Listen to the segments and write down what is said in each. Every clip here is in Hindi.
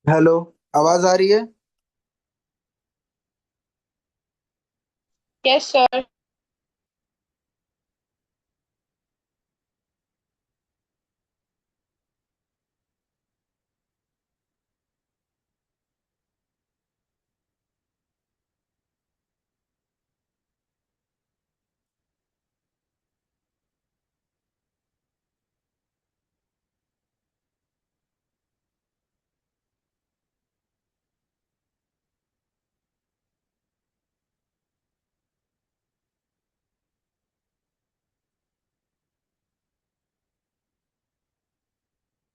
हेलो। आवाज आ रही है? Yes sir.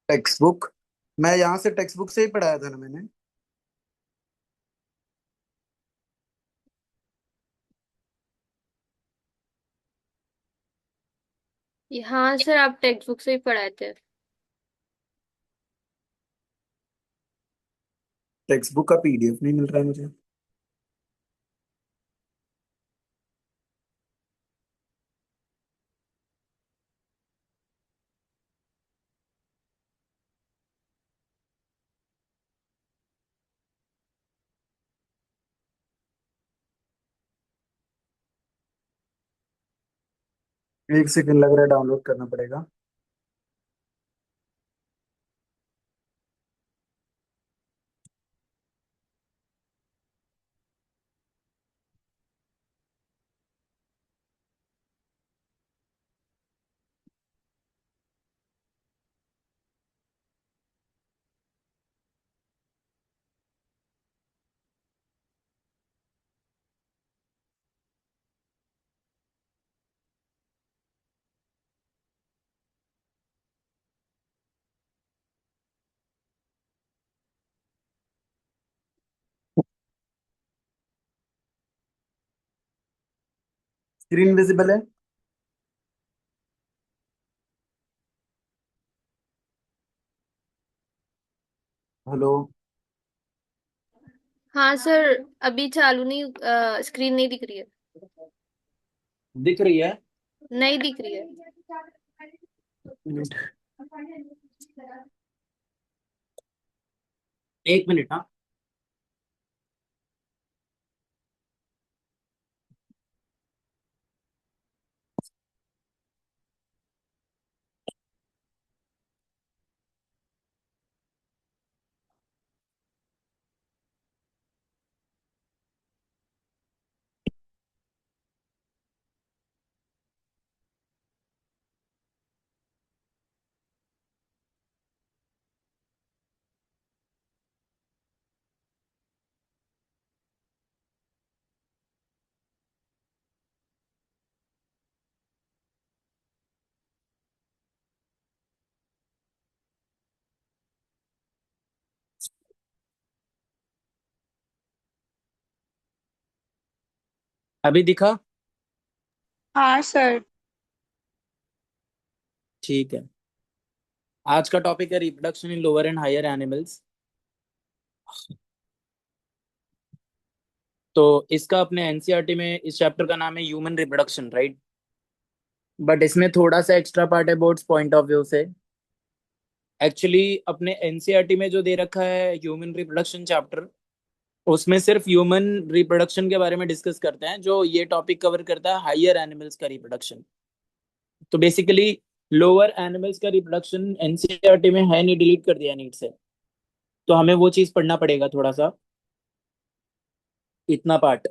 Text book. मैं यहाँ से टेक्स्ट बुक से ही पढ़ाया था ना मैंने। हाँ सर, आप टेक्स्ट बुक से ही पढ़ाए थे। टेक्स्ट बुक का पीडीएफ नहीं मिल रहा है मुझे। एक सेकंड लग रहा है, डाउनलोड करना पड़ेगा। स्क्रीन विजिबल है? हेलो। हाँ सर, अभी चालू नहीं, स्क्रीन नहीं दिख रही है। दिख रही है? नहीं दिख रही है। मिनट। एक मिनट, हाँ। अभी दिखा? हाँ सर। ठीक है। आज का टॉपिक है reproduction in lower and higher animals. तो इसका अपने एनसीईआरटी में इस चैप्टर का नाम है ह्यूमन रिप्रोडक्शन, राइट? बट इसमें थोड़ा सा एक्स्ट्रा पार्ट है बोर्ड्स पॉइंट ऑफ व्यू से। एक्चुअली अपने एनसीईआरटी में जो दे रखा है ह्यूमन रिप्रोडक्शन चैप्टर, उसमें सिर्फ ह्यूमन रिप्रोडक्शन के बारे में डिस्कस करते हैं। जो ये टॉपिक कवर करता है हायर एनिमल्स का रिप्रोडक्शन। तो बेसिकली लोअर एनिमल्स का रिप्रोडक्शन एनसीईआरटी में है नहीं, डिलीट कर दिया नीट से। तो हमें वो चीज पढ़ना पड़ेगा थोड़ा सा, इतना पार्ट।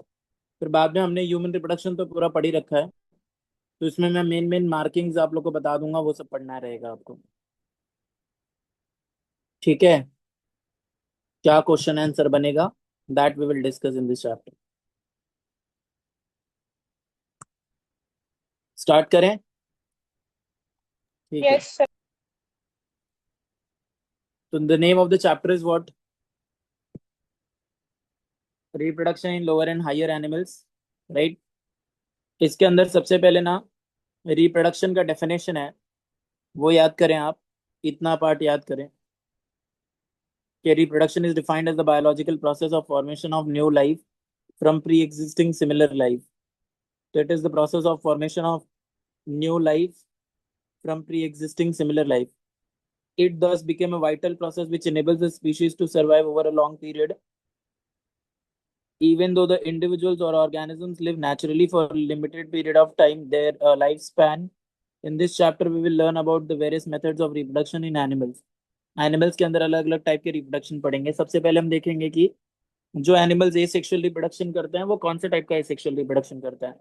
फिर बाद में हमने ह्यूमन रिप्रोडक्शन तो पूरा पढ़ ही रखा है। तो इसमें मैं मेन मेन मार्किंग्स आप लोग को बता दूंगा, वो सब पढ़ना रहेगा आपको। ठीक है? क्या क्वेश्चन आंसर बनेगा, that we will discuss in this chapter. Start करें? ठीक है। Yes sir. तो the name of the chapter is what? Reproduction in lower and higher animals, right? इसके अंदर सबसे पहले ना रिप्रोडक्शन का डेफिनेशन है, वो याद करें आप। इतना पार्ट याद करें कि reproduction is defined as the biological process of formation of new life from pre existing similar life. तो it is the process of formation of new life from pre existing similar life. It thus became a vital process which enables the species to survive over a long period. Even though the individuals or organisms live naturally for a limited period of time, their lifespan. In this chapter, we will learn about the various methods of reproduction in animals. Animals के अंदर अलग अलग टाइप के रिप्रोडक्शन पढ़ेंगे। सबसे पहले हम देखेंगे कि जो एनिमल्स ए सेक्सुअल रिप्रोडक्शन करते हैं वो कौन से टाइप का ए सेक्सुअल रिप्रोडक्शन करता है।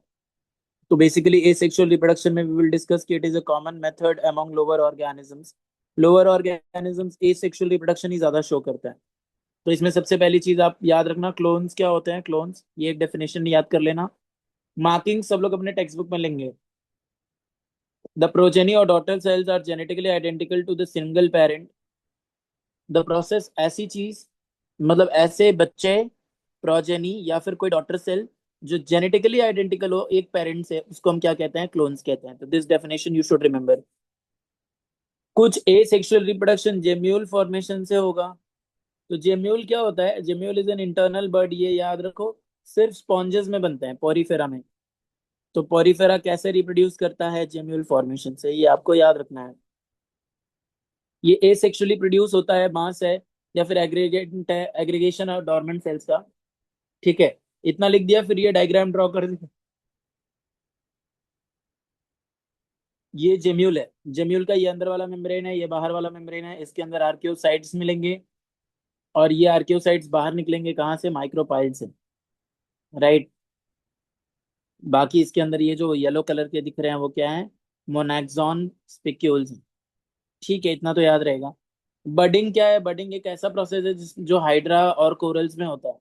तो बेसिकली ए सेक्सुअल रिप्रोडक्शन में वी विल डिस्कस कि it is a common method among lower organisms. Lower organisms asexual reproduction ही ज्यादा शो करता है। तो इसमें सबसे पहली चीज आप याद रखना, क्लोन्स क्या होते हैं। क्लोन्स, ये एक डेफिनेशन याद कर लेना। मार्किंग सब लोग अपने टेक्स्ट बुक में लेंगे। द प्रोजेनी और daughter cells are genetically identical to the single parent. The process, ऐसी चीज, मतलब ऐसे बच्चे, प्रोजेनी या फिर कोई डॉटर सेल जो जेनेटिकली आइडेंटिकल हो एक पेरेंट से, उसको हम क्या कहते हैं, क्लोन्स कहते हैं। तो this definition you should remember. कुछ asexual reproduction gemmule formation से होगा। तो जेम्यूल क्या होता है? Gemmule is an internal bud, ये याद रखो, सिर्फ स्पॉन्जेस में बनते हैं, पोरीफेरा में। तो पोरीफेरा कैसे रिप्रोड्यूस करता है? जेम्यूल फॉर्मेशन से, ये आपको याद रखना है। ये ए सेक्सुअली प्रोड्यूस होता है, मास है या फिर एग्रीगेट है, एग्रीगेशन और डोरमेंट सेल्स का। ठीक है, इतना लिख दिया। फिर ये डायग्राम ड्रॉ कर दिया। ये जेम्यूल है। जेम्यूल का ये अंदर वाला मेम्ब्रेन है, ये बाहर वाला मेम्ब्रेन है। इसके अंदर आर्कियोसाइट्स मिलेंगे और ये आर्कियोसाइट्स बाहर निकलेंगे कहाँ से? माइक्रोपाइल से, राइट। बाकी इसके अंदर ये जो येलो कलर के दिख रहे हैं वो क्या है? मोनैक्सॉन स्पिक्यूल्स। ठीक है, इतना तो याद रहेगा। बडिंग क्या है? बडिंग एक ऐसा प्रोसेस है जो हाइड्रा और कोरल्स में होता है।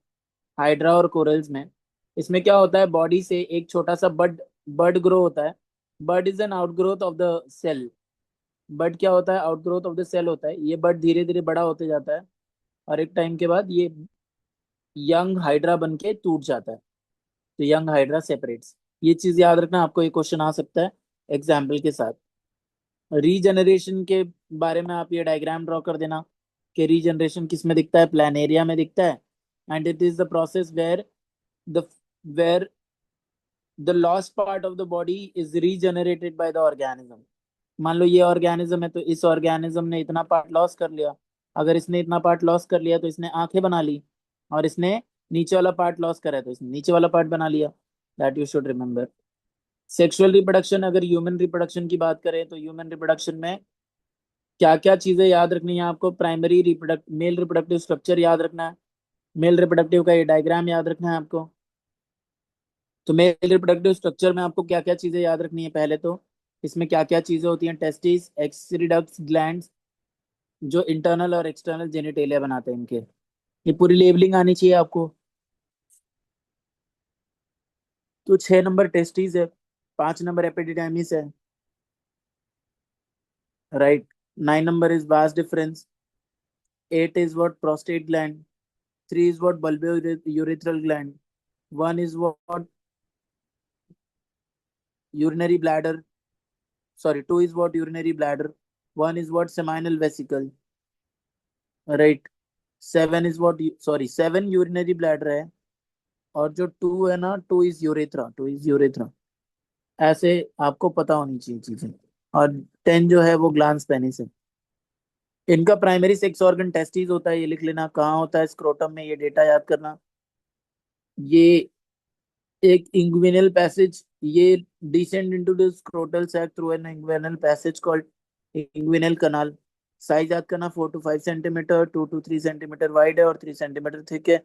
हाइड्रा और कोरल्स में, इसमें क्या होता है? बॉडी से एक छोटा सा बड बड ग्रो होता है। Bud is an outgrowth of the cell. Bud क्या होता है? आउटग्रोथ ऑफ द सेल होता है। ये बड धीरे धीरे बड़ा होते जाता है और एक टाइम के बाद ये यंग हाइड्रा बन के टूट जाता है। तो यंग हाइड्रा सेपरेट्स। ये चीज याद रखना, आपको ये क्वेश्चन आ सकता है एग्जाम्पल के साथ। रीजनरेशन के बारे में आप ये डायग्राम ड्रॉ कर देना कि रीजनरेशन किस में दिखता है? प्लानेरिया में दिखता है। And it is the process the where the lost part of the body is regenerated by the organism. मान लो ये ऑर्गेनिज्म है, तो इस ऑर्गेनिज्म ने इतना पार्ट लॉस कर लिया। अगर इसने इतना पार्ट लॉस कर लिया तो इसने आंखें बना ली, और इसने नीचे वाला पार्ट लॉस करा है तो इसने नीचे वाला पार्ट बना लिया। That you should remember. Sexual reproduction, अगर ह्यूमन रिप्रोडक्शन की बात करें तो ह्यूमन रिप्रोडक्शन में क्या क्या चीजें याद रखनी है आपको? प्राइमरी रिप्रोडक्ट मेल रिप्रोडक्टिव स्ट्रक्चर याद रखना है। मेल रिप्रोडक्टिव का ये डायग्राम याद रखना है आपको। तो मेल रिप्रोडक्टिव स्ट्रक्चर में आपको क्या क्या चीजें याद रखनी है? पहले तो इसमें क्या क्या चीजें होती हैं? टेस्टिस, एक्स रिडक्स ग्लैंड्स, जो इंटरनल और एक्सटर्नल जेनिटेलिया बनाते हैं इनके। ये पूरी लेबलिंग आनी चाहिए आपको। तो 6 नंबर टेस्टिस है, 5 नंबर एपिडिडाइमिस है, right. 9 number is vas deferens. 8 is what? Prostate gland. 3 is what? Bulbourethral gland. 1 is what? Urinary bladder. Sorry, 2 is what? Urinary bladder. 1 is what? Seminal vesicle. Right. 7 is what? Sorry, 7 urinary bladder है। और जो 2 है ना, 2 is urethra. 2 is urethra। ऐसे आपको पता होनी चाहिए चीजें। और 10 जो है वो ग्लांस पेनिस है। इनका प्राइमरी सेक्स ऑर्गन टेस्टिस होता है, ये लिख लेना। कहाँ होता है? स्क्रोटम में। ये डेटा याद करना। ये एक inguinal passage, ये descend into the scrotal sac through an inguinal passage called inguinal canal। Size याद करना, 4 to 5 centimetre, 2 to 3 centimetre wide है और 3 सेंटीमीटर थिक है।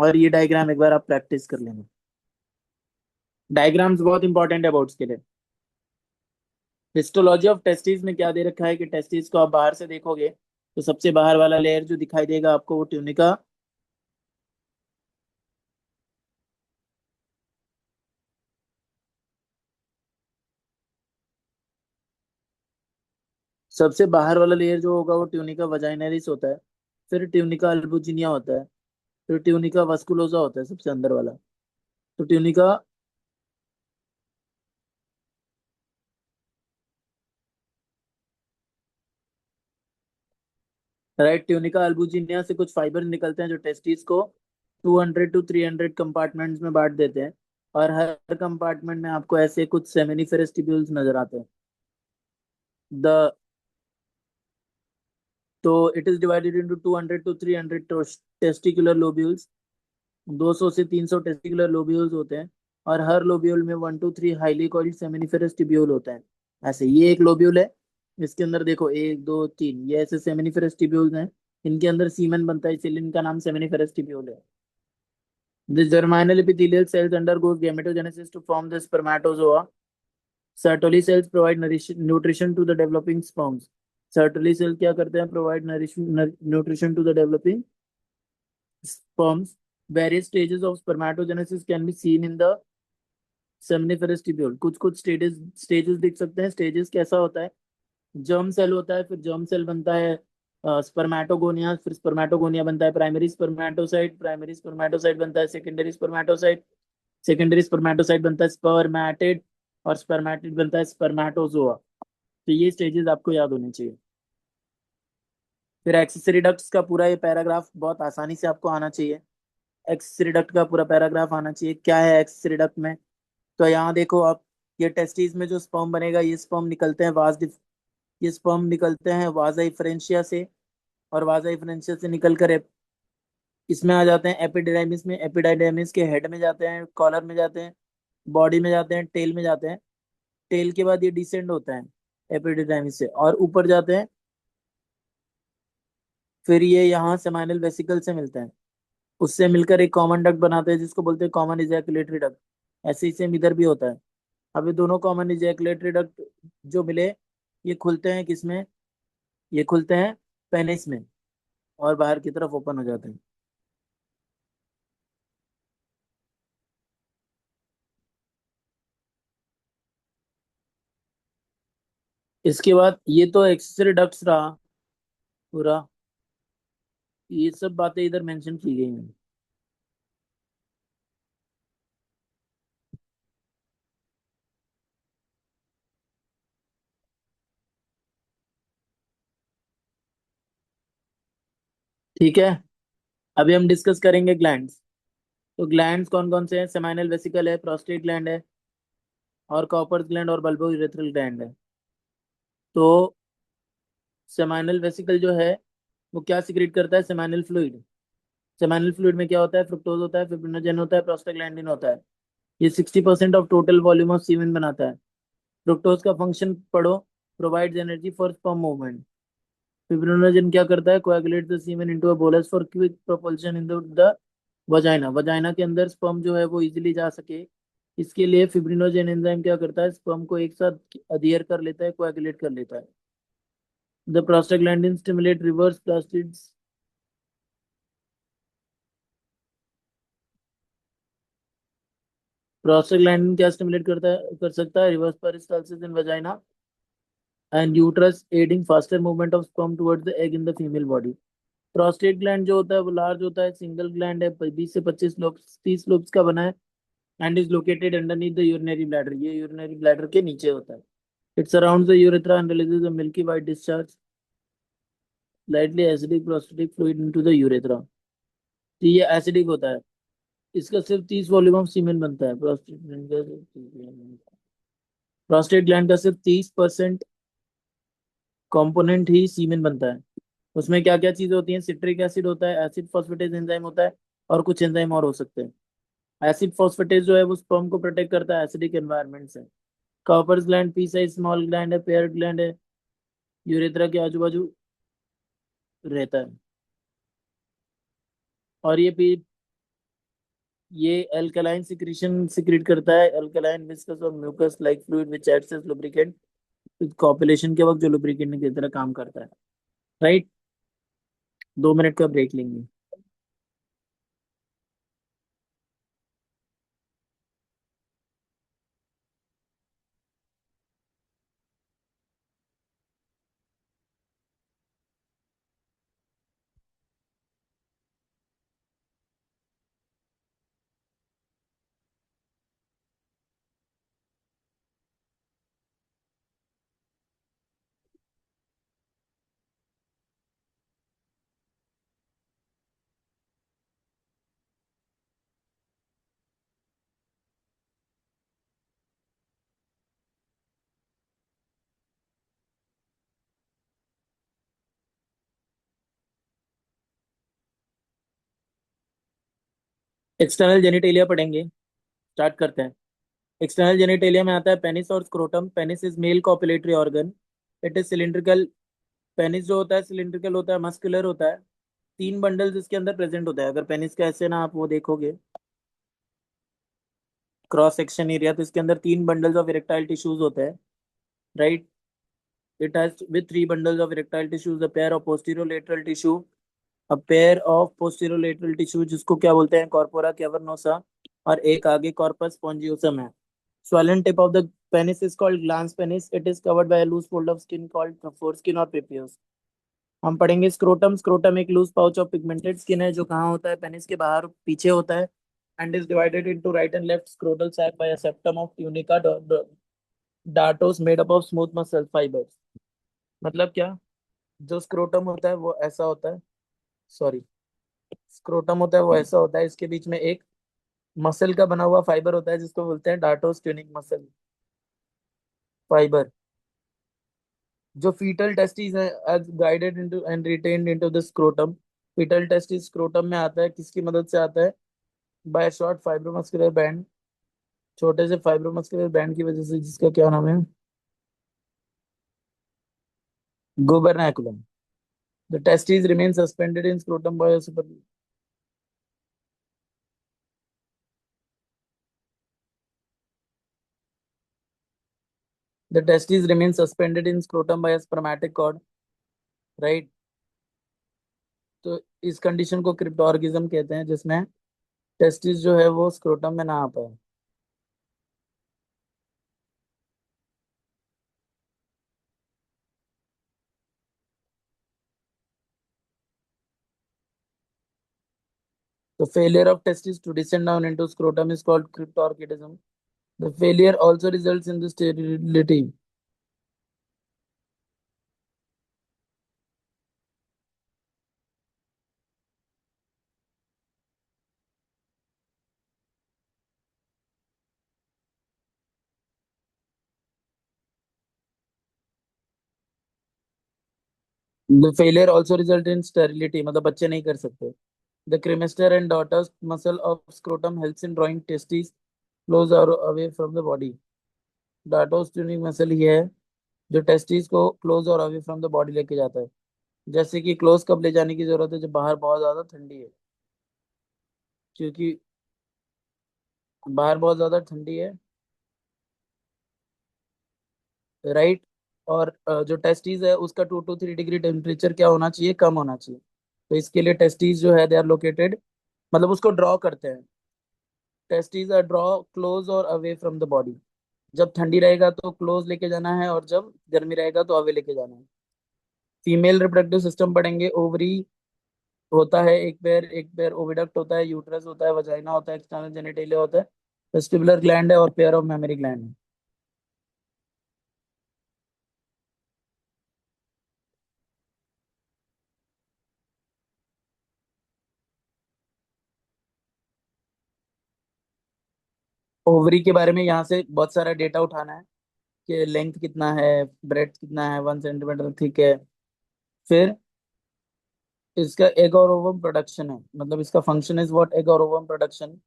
और ये डायग्राम एक बार आप प्रैक्टिस कर लेंगे। डायग्राम्स बहुत इंपॉर्टेंट है बोर्ड्स के लिए। हिस्टोलॉजी ऑफ टेस्टिस में क्या दे रखा है कि टेस्टिस को आप बाहर से देखोगे तो सबसे बाहर वाला लेयर जो दिखाई देगा आपको वो ट्यूनिका। सबसे बाहर वाला लेयर जो होगा वो ट्यूनिका वजाइनलिस होता है। फिर ट्यूनिका अल्बुजिनिया होता है। फिर ट्यूनिका वास्कुलोसा होता है सबसे अंदर वाला। तो ट्यूनिका, राइट, ट्यूनिका अल्बुजिनिया से कुछ फाइबर निकलते हैं जो टेस्टिस को 200 to 300 कंपार्टमेंट्स में बांट देते हैं। और हर कंपार्टमेंट में आपको ऐसे कुछ सेमिनिफेरस ट्यूब्यूल्स नजर आते हैं। द तो it is divided into 200 to 300 testicular lobules. 200 से 300 टेस्टिकुलर लोब्यूल्स होते हैं, और हर लोब्यूल में 1 to 3 highly coiled seminiferous tubule होता है। ऐसे ये एक लोब्यूल है, इसके अंदर देखो 1 2 3 ये ऐसे सेमिनिफेरस टिब्यूल्स हैं। इनके अंदर सीमेन बनता है, इसलिए इनका नाम सेमिनिफेरस टिब्यूल है। The germinal epithelial cells undergoes gametogenesis to form the spermatozoa. Sertoli cells provide nutrition to the developing sperms. Sertoli cells क्या करते हैं? Provide nutrition to the developing sperms. Various stages of spermatogenesis can be seen in the seminiferous tubule. कुछ कुछ स्टेजेस दिख सकते हैं। स्टेजेस कैसा होता है? जर्म सेल होता है, फिर जर्म सेल बनता है स्पर्मेटोगोनिया, फिर स्पर्मेटोगोनिया बनता है प्राइमरी स्पर्मेटोसाइट बनता है सेकेंडरी स्पर्मेटोसाइट बनता है स्पर्मेटिड, और स्पर्मेटिड बनता है स्पर्मेटोजोआ। तो ये स्टेजेस आपको याद होने चाहिए। फिर एक्सेसरी डक्ट्स का पूरा ये पैराग्राफ बहुत आसानी से आपको आना चाहिए। एक्सेसरी डक्ट का पूरा पैराग्राफ आना चाहिए। क्या है एक्सेसरी डक्ट में? तो यहाँ देखो आप, ये टेस्टिस में जो स्पर्म बनेगा, ये स्पर्म निकलते हैं ये स्पर्म निकलते हैं वाजा इफरेंशिया से, और वाजा इफरेंशिया से निकल कर इसमें आ जाते हैं एपिडाइमिस में। एपिडाइमिस के हेड में जाते हैं, कॉलर में जाते हैं, बॉडी में जाते हैं, टेल में जाते हैं। टेल के बाद ये डिसेंड होता है एपिडाइमिस से और ऊपर जाते हैं। फिर ये यहाँ सेमाइनल वेसिकल से मिलते हैं, उससे मिलकर एक कॉमन डक्ट बनाते हैं जिसको बोलते हैं कॉमन इजैकुलेटरी डक्ट। ऐसे ही सेम इधर भी होता है। अब ये दोनों कॉमन इजैकुलेटरी डक्ट जो मिले, ये खुलते हैं किसमें? ये खुलते हैं पेनिस में, और बाहर की तरफ ओपन हो जाते हैं। इसके बाद ये तो एक्सेसरी डक्ट्स रहा पूरा। ये सब बातें इधर मेंशन की गई हैं। ठीक है, अभी हम डिस्कस करेंगे ग्लैंड्स। तो ग्लैंड्स कौन कौन से हैं? सेमाइनल वेसिकल है, प्रोस्टेट ग्लैंड है, और कॉपर्स ग्लैंड और बल्बो यूरेथ्रल ग्लैंड है। तो सेमाइनल वेसिकल जो है वो क्या सिक्रेट करता है? Seminal fluid. सेमाइनल फ्लूइड में क्या होता है? फ्रुक्टोज होता है, फिब्रिनोजेन होता है, प्रोस्टाग्लैंडिन होता है। ये 60% of total volume of semen बनाता है। फ्रुक्टोज का फंक्शन पढ़ो, provides energy for sperm movement. Fibrinogen क्या करता है? Coagulate the semen into a bolus for quick propulsion in the vagina. Vagina के अंदर स्पर्म जो है वो इजीली जा सके, इसके लिए फिब्रिनोजेन एंजाइम क्या करता है? स्पर्म को एक साथ अधीर कर लेता है, कोएगुलेट कर लेता है। The prostaglandin stimulate reverse plastids. Prostaglandin क्या स्टिमुलेट कर सकता है? Reverse peristalsis in vagina and uterus, adding faster movement of sperm towards the egg in the female body. Prostate gland जो होता है वो लार्ज होता है, सिंगल ग्लैंड है, 20 से 25 लोब्स 30 लोब्स का बना है, and is located underneath the urinary bladder. ये यूरिनरी ब्लैडर के नीचे होता है। It surrounds the urethra and releases a milky white discharge lightly acidic prostatic fluid into the urethra. तो ये एसिडिक होता है। इसका सिर्फ 30 वॉल्यूम ऑफ सीमेन बनता है। प्रोस्टेट ग्लैंड का सिर्फ 30% कंपोनेंट ही सीमेन बनता है। उसमें क्या क्या चीजें होती हैं? सिट्रिक एसिड होता है, एसिड फॉस्फेटेज एंजाइम होता है, और कुछ एंजाइम और हो सकते हैं। एसिड फॉस्फेटेज जो है वो स्पर्म को प्रोटेक्ट करता है एसिडिक एनवायरनमेंट से। Cowper's gland pea size small gland है, पेयर ग्लैंड है, यूरेथ्रा के आजू बाजू रहता है। और ये अल्कलाइन सिक्रीशन सिक्रीट करता है, अल्कलाइन विस्कस और mucus like fluid which acts as lubricant. Copulation के वक्त जो लुब्रिकेंट की तरह काम करता है। राइट, 2 मिनट का ब्रेक लेंगे। एक्सटर्नल जेनिटेलिया पढ़ेंगे, स्टार्ट करते हैं। एक्सटर्नल जेनिटेलिया में आता है पेनिस और scrotum. Penis is male copulatory organ. It is cylindrical. Penis जो होता है सिलिंड्रिकल होता है, मस्कुलर होता है। तीन बंडल्स इसके अंदर प्रेजेंट होता है। अगर पेनिस का ऐसे ना आप वो देखोगे क्रॉस सेक्शन एरिया, तो इसके अंदर तीन बंडल्स ऑफ इरेक्टाइल टिश्यूज होते हैं, right. It has with three bundles of erectile tissues, a pair of posterolateral tissue, a pair of posterolateral tissue जिसको क्या बोलते हैं, कॉर्पोरा कैवर्नोसा, और एक आगे कॉर्पस स्पोंजियोसम है। Swollen tip of the penis is called glans penis. It is covered by a loose fold of skin called foreskin or prepuce. हम पढ़ेंगे स्क्रोटम। स्क्रोटम एक loose pouch of pigmented skin है जो कहाँ होता है, पेनिस के बाहर पीछे होता है। And is divided into right and left scrotal sac by a septum of tunica dartos made up of smooth muscle fibres. मतलब क्या, जो स्क्रोटम होता है वो ऐसा होता है, सॉरी, स्क्रोटम होता है वो ऐसा होता है, इसके बीच में एक मसल का बना हुआ फाइबर होता है जिसको बोलते हैं डार्टोस ट्यूनिक मसल फाइबर। जो फीटल टेस्टिस है guided into and retained into the scrotum. Foetal testis scrotum में आता है, किसकी मदद से आता है, बाय शॉर्ट फाइब्रोमस्कुलर बैंड, छोटे से फाइब्रोमस्कुलर बैंड की वजह से, जिसका क्या नाम है, gubernaculum. The testis remain suspended in scrotum by super, the testis remain suspended in scrotum by spermatic cord, right. तो इस कंडीशन को क्रिप्टोर्गिज्म कहते हैं, जिसमें टेस्टिस जो है वो स्क्रोटम में ना आ पाए। The failure of testes to descend down into scrotum is called cryptorchidism. The failure also results in the sterility. The failure also result in sterility, मतलब बच्चे नहीं कर सकते। The cremaster and dartos muscle of scrotum helps in drawing testes close or away from the body. Dartos tuning muscle ये है जो टेस्टिस को क्लोज और अवे फ्रॉम द बॉडी लेके जाता है। जैसे कि क्लोज कब ले जाने की जरूरत है, जब बाहर बहुत ज्यादा ठंडी है, क्योंकि बाहर बहुत ज्यादा ठंडी है, राइट। और जो टेस्टिस है उसका 2 to 3 डिग्री टेम्परेचर क्या होना चाहिए, कम होना चाहिए। तो इसके लिए टेस्टिस जो है दे आर लोकेटेड, मतलब उसको ड्रॉ करते हैं। टेस्टिस आर ड्रॉ क्लोज और अवे फ्रॉम द बॉडी। जब ठंडी रहेगा तो क्लोज लेके जाना है, और जब गर्मी रहेगा तो अवे लेके जाना है। फीमेल रिप्रोडक्टिव सिस्टम पढ़ेंगे। ओवरी होता है एक पेयर ओविडक्ट होता है, यूट्रस होता है, वजाइना होता है, एक्सटर्नल जेनिटेलिया होता है, वेस्टिबुलर ग्लैंड है, और पेयर ऑफ मेमरी ग्लैंड है। ओवरी के बारे में यहाँ से बहुत सारा डेटा उठाना है कि लेंथ कितना है, ब्रेथ कितना है, 1 सेंटीमीटर थिक है। फिर इसका एग और ओवम प्रोडक्शन है, मतलब इसका फंक्शन इज व्हाट, एग और ovum production.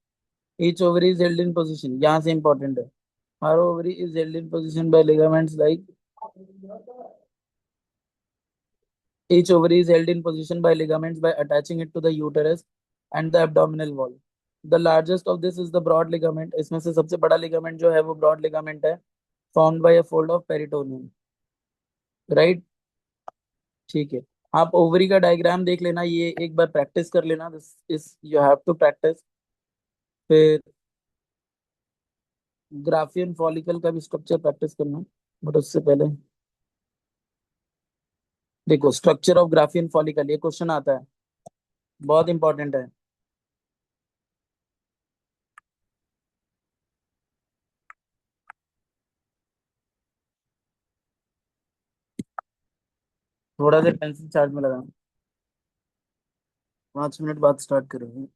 Each ovary is held in position, यहाँ से इंपॉर्टेंट है। हर ovary is held in position by ligaments like, each ovary is held in position by ligaments by attaching it to the uterus and the abdominal wall. The largest of this is the broad ligament. इसमें से सबसे बड़ा ligament जो है वो broad ligament है, formed by a fold of peritoneum, right? ठीक है। आप ओवरी का डायग्राम देख लेना, ये एक बार प्रैक्टिस कर लेना, this is you have to practice. फिर ग्राफियन फॉलिकल का भी स्ट्रक्चर प्रैक्टिस करना, बट उससे पहले देखो स्ट्रक्चर ऑफ ग्राफियन फॉलिकल, ये क्वेश्चन आता है, बहुत इंपॉर्टेंट है। थोड़ा देर पेंसिल चार्ज में लगाना, 5 मिनट बाद स्टार्ट करेंगे।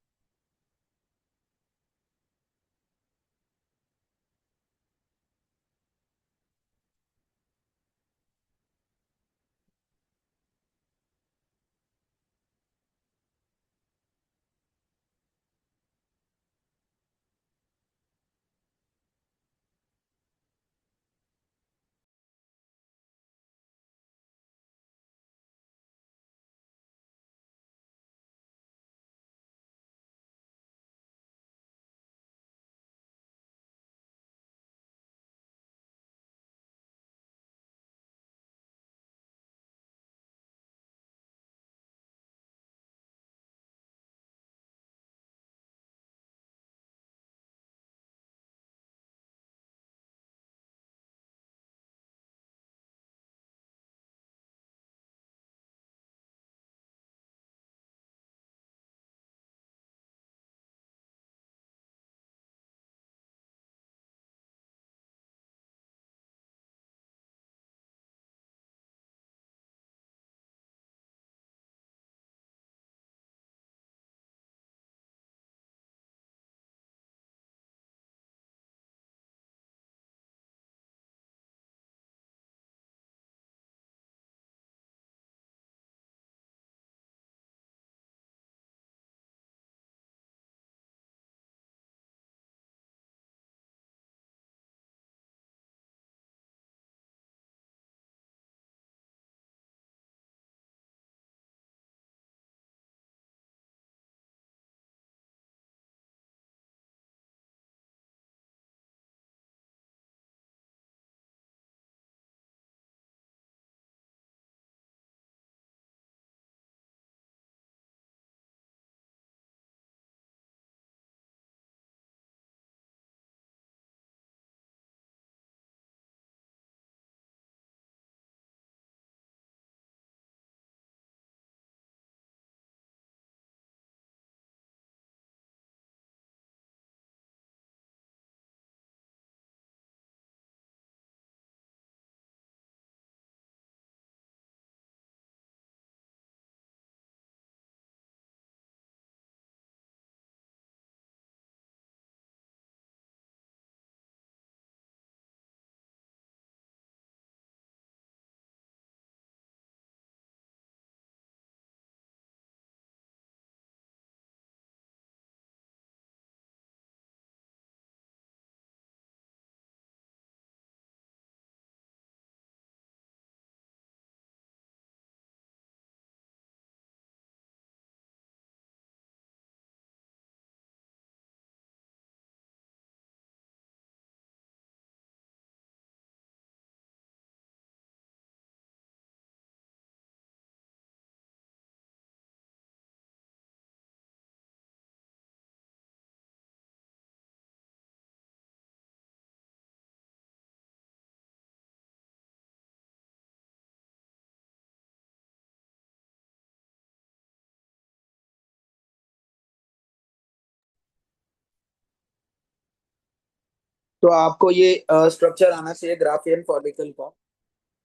तो आपको ये स्ट्रक्चर आना चाहिए ग्राफियन फॉलिकल का।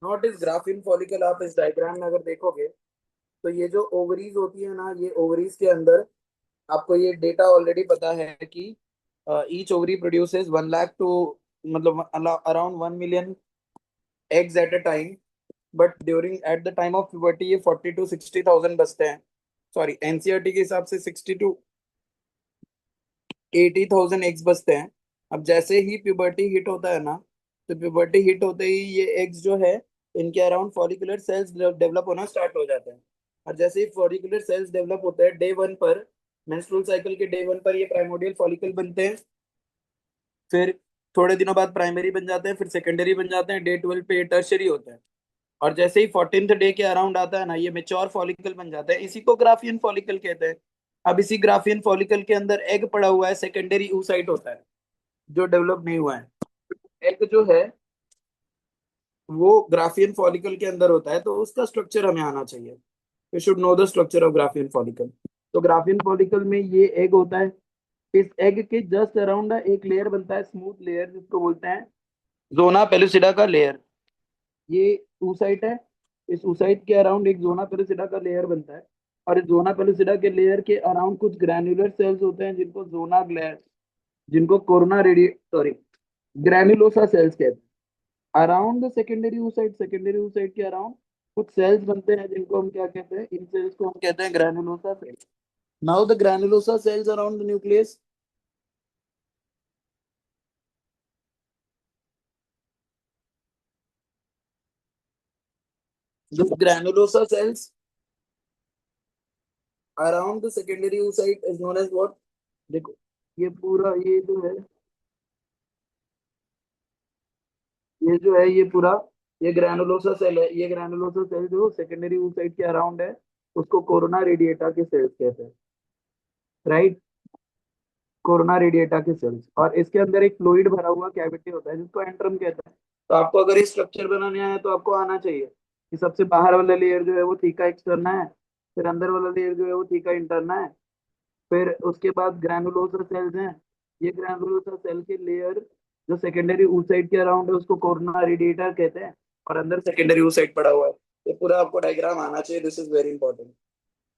नॉट इस ग्राफियन फॉलिकल, आप इस डायग्राम में अगर देखोगे तो ये जो ओवरीज होती है ना, ये ओवरीज के अंदर आपको ये डेटा ऑलरेडी पता है कि each ovary produces 1 lakh to मतलब around 1 million eggs at a time. But during at the time of puberty ये 40 to 60 थाउजेंड बचते हैं। सॉरी, एनसीईआरटी के हिसाब से 60 to 80 थाउजेंड एग्स बचते हैं। अब जैसे ही प्यूबर्टी हिट होता है ना, तो प्यूबर्टी हिट होते ही ये एग्स जो है, इनके अराउंड फॉलिकुलर सेल्स डेवलप होना स्टार्ट हो जाते हैं। और जैसे ही फॉलिकुलर सेल्स डेवलप होते हैं डे 1 पर, मेंस्ट्रुअल साइकिल के डे 1 पर ये प्राइमोडियल फॉलिकल बनते हैं। फिर थोड़े दिनों बाद प्राइमरी बन जाते हैं, फिर सेकेंडरी बन जाते हैं, डे 12 पे टर्शरी होते हैं। और जैसे ही 14th डे के अराउंड आता है ना, ये मेच्योर फॉलिकल बन जाता है। इसी को ग्राफियन फॉलिकल कहते हैं। अब इसी ग्राफियन फॉलिकल के अंदर एग पड़ा हुआ है, सेकेंडरी oocyte होता है जो डेवलप नहीं हुआ है। एग जो है वो ग्राफियन फॉलिकल के अंदर होता है, तो उसका स्ट्रक्चर हमें आना चाहिए। You should know the structure of Graafian follicle. तो ग्राफियन फॉलिकल में ये एग होता है। इस एग के जस्ट अराउंड एक लेयर बनता है, स्मूथ लेयर, जिसको बोलते हैं जोना पेलुसिडा का लेयर। ये oocyte है। इस oocyte के अराउंड एक जोना पेलुसिडा का लेयर बनता है। और इस जोना पेलुसिडा के लेयर के अराउंड कुछ ग्रैन्युलर सेल्स होते हैं, जिनको जोना ग्लैंड, जिनको corona radi sorry granulosa cells कहते हैं। अराउंड द सेकेंडरी oocyte के अराउंड कुछ सेल्स बनते हैं, जिनको हम क्या कहते हैं, इन सेल्स को हम कहते हैं granulosa cells. Now the granulosa cells around the nucleus, the granulosa cells around the secondary oocyte is known as what. देखो, ये पूरा ये जो है, ये जो है ये पूरा, ये ग्रैनुलोसा सेल है। ये ग्रैनुलोसा सेल जो सेकेंडरी oocyte के अराउंड है, उसको कोरोना रेडिएटा के सेल्स कहते हैं। राइट, कोरोना रेडिएटा के सेल्स। और इसके अंदर एक फ्लूइड भरा हुआ कैविटी होता है, जिसको एंट्रम कहते हैं। तो आपको अगर ये स्ट्रक्चर बनाने आया है तो आपको आना चाहिए कि सबसे बाहर वाला लेयर जो है वो थीका एक्सटर्ना है, फिर अंदर वाला लेयर जो है वो थीका इंटरना है, फिर उसके बाद ग्रैनुलोसा सेल्स हैं। ये ग्रैनुलोसा सेल के लेयर जो सेकेंडरी oocyte के अराउंड है, उसको कोरोना रेडिएटर कहते हैं। और अंदर सेकेंडरी oocyte पड़ा हुआ है। ये पूरा आपको डायग्राम आना चाहिए, दिस इज वेरी इंपॉर्टेंट।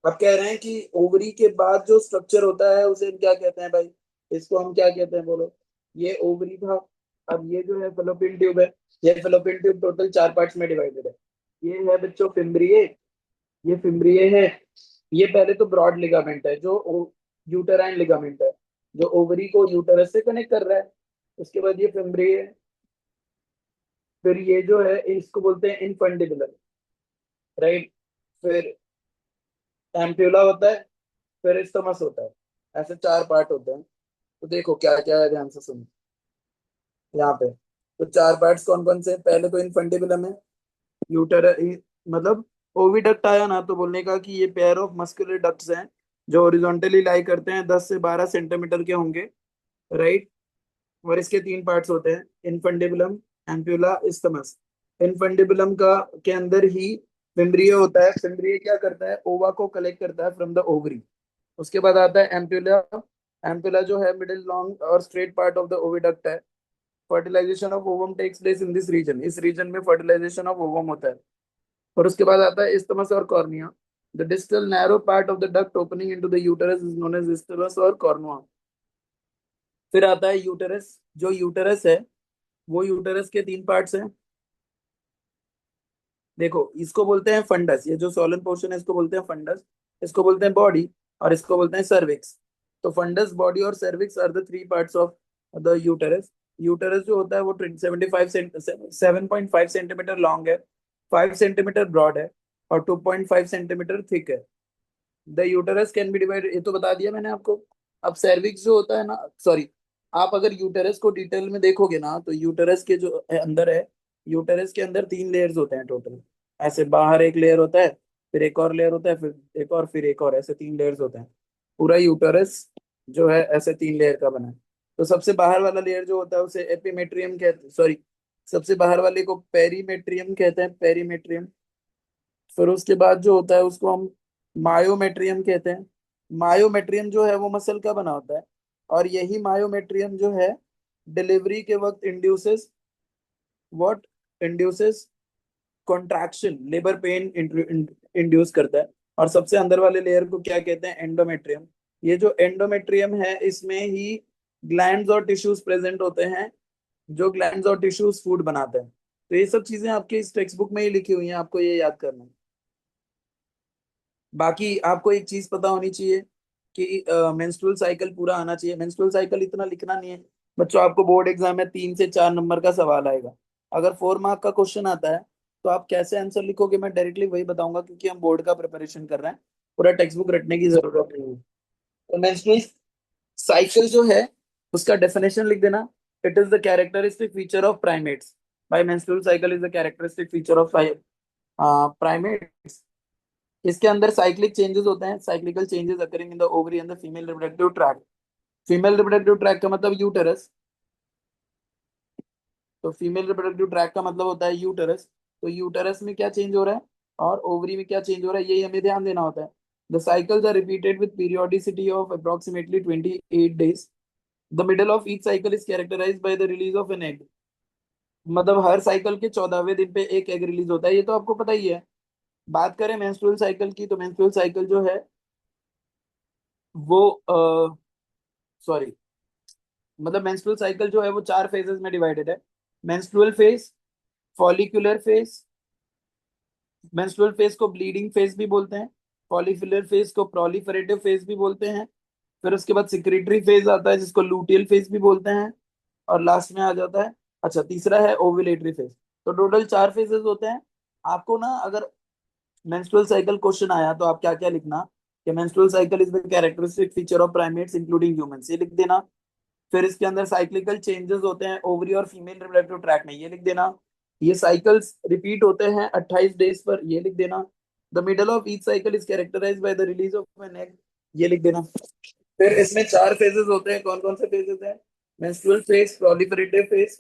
अब कह रहे हैं कि ओवरी के बाद जो स्ट्रक्चर होता है उसे हम क्या कहते हैं भाई? इसको हम क्या कहते हैं बोलो? ये ओवरी था। अब ये जो है फेलोपियन ट्यूब है। ये फेलोपियन ट्यूब टोटल 4 पार्ट्स में डिवाइडेड है। ये है बच्चों फिम्ब्रिए, ये फिम्ब्रिए है। ये पहले तो ब्रॉड लिगामेंट है, जो यूटेराइन लिगामेंट है, जो ओवरी को यूटेरस से कनेक्ट कर रहा है। उसके बाद ये फिम्ब्रिए है। फिर ये जो है इसको बोलते हैं इनफंडिबुलम। राइट। फिर एम्प्यूला होता है, फिर स्टमस होता है। ऐसे 4 पार्ट होते हैं। तो देखो क्या क्या है, ध्यान से सुनो यहाँ पे। तो 4 पार्ट्स कौन कौन से हैं? पहले तो इनफंडिबुलम है। यूटर मतलब ओविडक्ट आया ना, तो बोलने का कि ये पेयर ऑफ मस्कुलर डक्ट्स हैं जो हॉरिजॉन्टली लाई करते हैं, 10 से 12 सेंटीमीटर के होंगे। राइट। और इसके 3 पार्ट्स होते हैं, इनफंडिबुलम, एम्प्यूला, इस्थमस। इनफंडिबुलम का के अंदर ही फिम्ब्रिय होता है। फिम्ब्रिय क्या करता है? ओवा को कलेक्ट करता है फ्रॉम द ओवरी। उसके बाद आता है एम्प्यूला। एम्प्यूला जो है मिडिल लॉन्ग और straight part of the oviduct है। Fertilisation of ovum takes place in this region. इस रीजन में फर्टिलाइजेशन ऑफ ओवम होता है। और उसके बाद आता है इस्थमस और cornea. The distal narrow part of the duct opening into the uterus is known as isthmus और कॉर्नुआ। फिर आता है यूटेरस। जो यूटेरस है, वो यूटेरस के 3 पार्ट्स हैं। देखो, इसको बोलते हैं फंडस। ये जो सोलन पोर्शन है इसको बोलते हैं फंडस। इसको बोलते हैं बॉडी, और इसको बोलते हैं सर्विक्स। तो फंडस, बॉडी और cervix are the 3 parts of the uterus. Uterus जो होता है वो 7.5 लॉन्ग है, 5 सेंटीमीटर ब्रॉड है, और 2.5 सेंटीमीटर थिक है। The uterus can be divided, ये तो बता दिया मैंने आपको। अब सर्विक्स जो होता है ना, सॉरी, आप अगर यूटेरस को डिटेल में देखोगे ना, तो यूटेरस के जो अंदर है, यूटेरस के अंदर 3 लेयर्स होते हैं टोटल। ऐसे बाहर एक लेयर होता है, फिर एक और लेयर होता है, फिर एक और, फिर एक और, ऐसे 3 लेयर्स होते हैं। पूरा यूटेरस जो है ऐसे 3 लेयर का बना है। तो सबसे बाहर वाला लेयर जो होता है उसे एपिमेट्रियम कहते, सॉरी, सबसे बाहर वाले को पेरीमेट्रियम कहते हैं, पेरीमेट्रियम। फिर उसके बाद जो होता है उसको हम मायोमेट्रियम कहते हैं। मायोमेट्रियम जो है वो मसल का बना होता है। और यही मायोमेट्रियम जो है डिलीवरी के वक्त induces what, induces contraction, labour pain induce करता है। और सबसे अंदर वाले लेयर को क्या कहते हैं, एंडोमेट्रियम। ये जो एंडोमेट्रियम है इसमें ही ग्लैंड्स और टिश्यूज प्रेजेंट होते हैं, जो ग्लैंड्स और टिश्यूज फूड बनाते हैं। तो ये सब चीजें आपके इस टेक्स्ट बुक में ही लिखी हुई हैं, आपको ये याद करना है। बाकी आपको एक चीज पता होनी चाहिए कि मेंस्ट्रुअल साइकिल पूरा आना चाहिए। मेंस्ट्रुअल साइकिल इतना लिखना नहीं है बच्चों, आपको बोर्ड एग्जाम में 3 से 4 नंबर का सवाल आएगा। अगर 4 मार्क का क्वेश्चन आता है तो आप कैसे आंसर लिखोगे मैं डायरेक्टली वही बताऊंगा, क्योंकि हम बोर्ड का प्रिपरेशन कर रहे हैं, पूरा टेक्स्ट बुक रटने की जरूरत नहीं है। तो मेंस्ट्रुअल साइकिल जो है उसका डेफिनेशन लिख देना। It is the characteristic feature of primates. By menstrual cycle is the characteristic feature of primates. इसके अंदर साइक्लिक चेंजेस होते हैं, cyclical changes occurring in the ovary and the female reproductive tract. Female reproductive tract का मतलब यूटेरस। तो फीमेल रिप्रोडक्टिव ट्रैक्ट का मतलब होता है यूटेरस। तो यूटेरस में क्या चेंज हो रहा है और ओवरी में क्या चेंज हो रहा है, यही हमें ध्यान देना होता है। The cycles are repeated with periodicity of approximately 28 days। The middle of each cycle is characterised by the release of an egg. मतलब हर साइकिल के 14वें दिन पे एक एग रिलीज होता है, ये तो आपको पता ही है। बात करें मेंस्ट्रुअल साइकिल की, तो मेंस्ट्रुअल साइकिल जो है वो सॉरी, मतलब मेंस्ट्रुअल साइकिल जो है वो 4 फेजेस में डिवाइडेड है। Menstrual phase, follicular phase, menstrual phase को ब्लीडिंग फेज भी बोलते हैं, फॉलिकुलर फेज को प्रोलिफरेटिव फेज भी बोलते हैं। फिर उसके बाद सिक्रेटरी फेज आता है जिसको लूटियल फेज भी बोलते हैं। और लास्ट में आ जाता है, अच्छा तीसरा है ओव्यूलेटरी फेज। तो टोटल 4 फेजेस होते हैं। आपको ना अगर मेंस्ट्रुअल साइकिल क्वेश्चन आया तो आप क्या क्या लिखना, कि menstrual cycle is the characteristic feature of primates including humans, ये लिख देना। फिर इसके अंदर साइक्लिकल चेंजेस होते हैं ओवरी और फीमेल रिप्रोडक्टिव ट्रैक में, ये लिख देना। ये साइकिल्स रिपीट होते हैं 28 days पर, ये लिख देना। The middle of each cycle is characterised by the release of an egg, ये लिख देना। फिर इसमें 4 फेजेस होते हैं, कौन कौन से फेजेस हैं, मेंस्ट्रुअल फेज, प्रोलिफरेटिव फेज,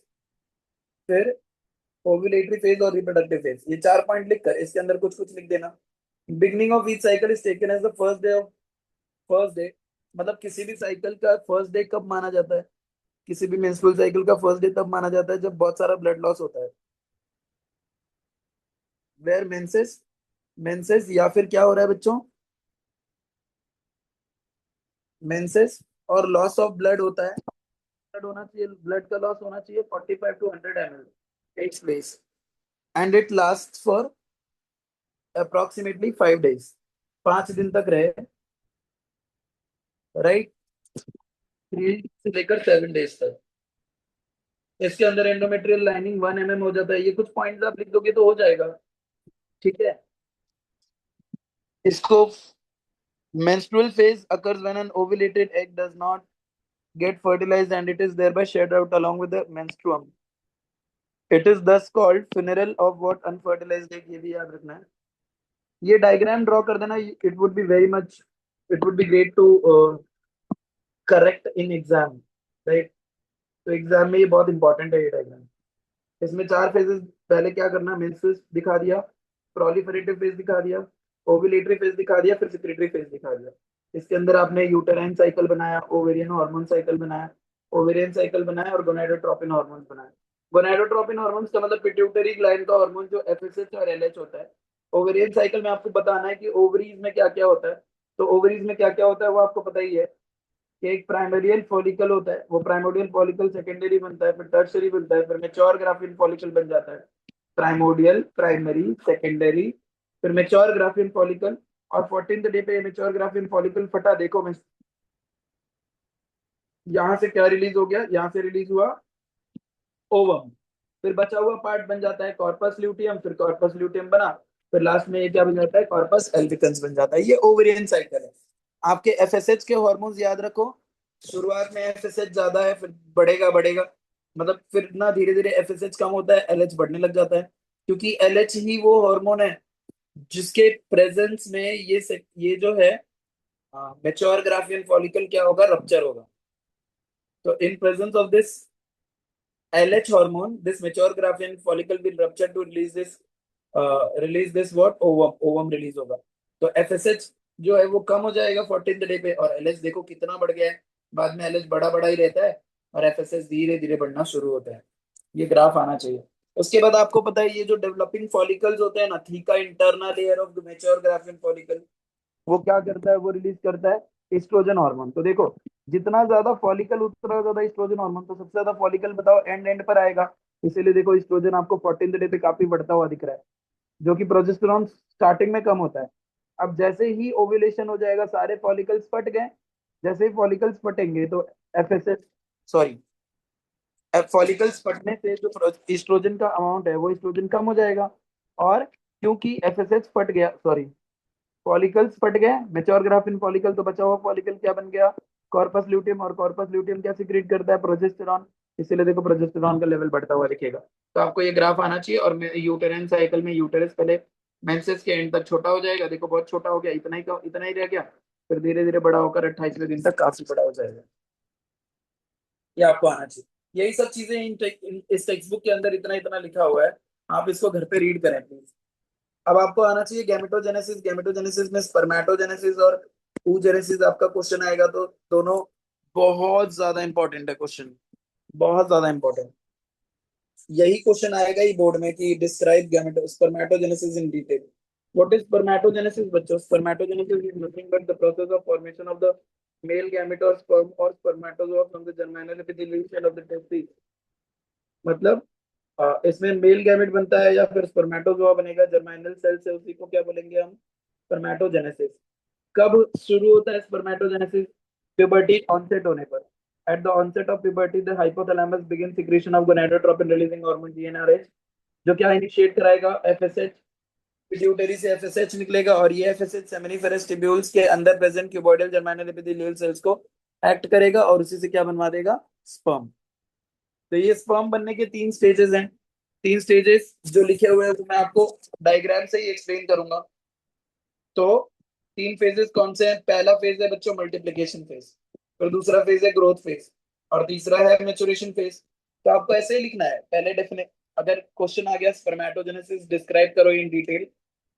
फिर ओव्यूलेटरी फेज और रिप्रोडक्टिव फेज। ये 4 पॉइंट लिखकर इसके अंदर कुछ कुछ लिख देना। Beginning of each cycle is taken as the first day of first day. मतलब किसी भी साइकिल का फर्स्ट डे कब माना जाता है, किसी भी मेंस्ट्रुअल साइकिल का फर्स्ट डे तब माना जाता है जब बहुत सारा ब्लड लॉस होता है। वेयर मेंसेस, मेंसेस या फिर क्या हो रहा है बच्चों, मेंसेस और लॉस ऑफ ब्लड होता है। ब्लड होना चाहिए, ब्लड का लॉस होना चाहिए 45 to 100 ml takes place, and it last for approximately 5 days, 5 दिन तक रहे, राइट, 3 से लेकर 7 days तक। इसके अंदर एंडोमेट्रियल लाइनिंग 1 mm हो जाता है। ये कुछ पॉइंट्स आप लिख दोगे तो हो जाएगा, ठीक है। इसको menstrual phase occurs when an ovulated egg does not get fertilized and it is thereby shed out along with the menstruum. It is thus called funeral of what, unfertilized egg, ये भी याद रखना है। ये डायग्राम ड्रॉ कर देना, it would be very much, it would be great to correct in exam, right. तो एग्जाम में ये बहुत इंपॉर्टेंट है ये डायग्राम। इसमें 4 फेजेस, पहले क्या करना, मेंस्ट्रुअल दिखा दिया, प्रोलिफरेटिव फेज दिखा दिया, ओव्यूलेटरी फेज दिखा दिया, फिर सिक्रेटरी फेज दिखा दिया। इसके अंदर आपने यूटेराइन साइकिल बनाया, ओवेरियन हार्मोन साइकिल बनाया, ओवेरियन साइकिल बनाया और गोनाडोट्रोपिन हार्मोन बनाया। गोनाडोट्रोपिन हार्मोन्स का मतलब पिट्यूटरी ग्लैंड का हार्मोन जो एफएसएच और एलएच होता है। ओवेरियन साइकिल में आपको बताना है कि ओवरीज में क्या क्या होता है। तो ओवरीज में क्या क्या होता है वो आपको पता ही है, कि एक प्राइमोडियल फॉलिकल होता है, वो प्राइमोडियल फॉलिकल सेकेंडरी बनता है, फिर टर्शियरी बनता है, फिर मैच्योर ग्राफियन फॉलिकल बन जाता है। प्राइमोडियल, प्राइमरी, सेकेंडरी, फिर मैच्योर ग्राफियन फॉलिकल। और 14th डे पे मैच्योर ग्राफियन फॉलिकल फटा, देखो मैं यहाँ से क्या रिलीज हो गया, यहाँ से रिलीज हुआ ओवम। फिर बचा हुआ पार्ट बन जाता है कॉर्पस ल्यूटियम, फिर कॉर्पस ल्यूटियम बना, फिर लास्ट में ये क्या बन जाता है, कॉर्पस एल्बिकन्स बन जाता है। ये ओवेरियन साइकिल है। आपके एफएसएच के हार्मोन्स याद रखो, शुरुआत में एफएसएच ज्यादा है, फिर बढ़ेगा बढ़ेगा, मतलब फिर ना धीरे धीरे एफएसएच कम होता है, एलएच बढ़ने लग जाता है। क्योंकि एलएच ही वो हार्मोन है जिसके प्रेजेंस में ये जो है मैच्योर ग्राफियन फॉलिकल क्या होगा, रप्चर होगा। तो in presence of this LH hormone, this mature Graafian follicle will rupture to release this what, ovum release होगा। तो FSH जो है वो कम हो जाएगा 14th डे पे, और LH देखो कितना बढ़ गया है। बाद में LH बड़ा बड़ा ही रहता है, और एफएसएच धीरे धीरे बढ़ना शुरू होता है। ये ग्राफ आना चाहिए। उसके बाद आपको पता है ये जो डेवलपिंग फॉलिकल्स होते हैं ना, theca internal layer of the mature graphene follicle, वो क्या करता है, वो रिलीज करता है एस्ट्रोजन हार्मोन। तो देखो, जितना ज्यादा फॉलिकल उतना ज्यादा एस्ट्रोजन हार्मोन। तो सबसे ज्यादा फॉलिकल बताओ एंड एंड पर आएगा, इसीलिए देखो एस्ट्रोजन आपको 14th डे पे काफी बढ़ता हुआ दिख रहा है, जो कि प्रोजेस्टेरॉन स्टार्टिंग में कम होता है। अब जैसे ही ओव्यूलेशन हो जाएगा, सारे फॉलिकल्स फट गए, जैसे ही फॉलिकल्स फटेंगे तो एफएसएच, सॉरी, फॉलिकल्स फटने से जो एस्ट्रोजन का अमाउंट है वो एस्ट्रोजन कम हो जाएगा। और क्योंकि एफएसएच फट गया, सॉरी, फॉलिकल्स फट गए, मेच्योर ग्राफिन फॉलिकल, तो बचा हुआ फॉलिकल क्या बन गया, कॉर्पस ल्यूटियम। और कॉर्पस ल्यूटियम क्या सिक्रीट करता है, प्रोजेस्टेरॉन। इसीलिए देखो प्रोजेस्टेरॉन का लेवल बढ़ता हुआ दिखेगा। तो आपको ये ग्राफ आना चाहिए। और यूटेरन साइकिल में यूटेरस पहले मेंसेस के एंड तक छोटा हो जाएगा, देखो बहुत छोटा हो गया, इतना ही रह गया। फिर धीरे धीरे बड़ा होकर 28वें दिन तक काफी बड़ा हो जाएगा। ये आपको आना चाहिए। यही सब चीजें इस टेक्स्ट बुक के अंदर इतना इतना लिखा हुआ है। आप इसको घर पे रीड करें प्लीज। अब आपको आना चाहिए गैमेटोजेनेसिस। गैमेटोजेनेसिस में स्पर्मेटोजेनेसिस और oogenesis आपका क्वेश्चन आएगा। तो दोनों बहुत ज्यादा इंपॉर्टेंट है क्वेश्चन, बहुत ज्यादा इंपॉर्टेंट। यही क्वेश्चन आएगा ही बोर्ड में कि describe gameto spermatogenesis in detail. What is spermatogenesis बच्चों? Spermatogenesis is nothing but the process of formation of the male gamete और स्पर्म और spermatozoa from the germinal epithelial cell of the testis. मतलब इसमें मेल गैमेट बनता है या फिर स्पर्मेटोजोआ बनेगा जर्मिनल सेल से, उसी को क्या बोलेंगे हम, स्पर्मेटोजेनेसिस। कब शुरू होता है स्पर्मेटोजेनेसिस? प्यूबर्टी ऑनसेट होने पर। At the onset of puberty the hypothalamus begin secretion of gonadotropin releasing hormone GnRH, जो क्या इनिशिएट कराएगा, एफएसएच। पिट्यूटरी से एफएसएच निकलेगा और ये एफएसएच सेमिनिफेरस ट्यूब्यूल्स के अंदर present cuboidal germinal epithelial cells को एक्ट करेगा और उसी से क्या बनवा देगा, स्पर्म। तो ये स्पर्म बनने के 3 स्टेजेस हैं। 3 स्टेजेस जो लिखे हुए हैं वो मैं आपको डायग्राम से ही एक्सप्लेन करूंगा। तो 3 फेजेस कौन से हैं? पहला फेज है बच्चों मल्टीप्लिकेशन फेज, फिर दूसरा फेज है ग्रोथ फेज, और तीसरा है मेचुरेशन फेज। तो आपको ऐसे ही लिखना है पहले डेफिनेट। अगर क्वेश्चन आ गया स्पर्मेटोजेनेसिस डिस्क्राइब करो इन डिटेल,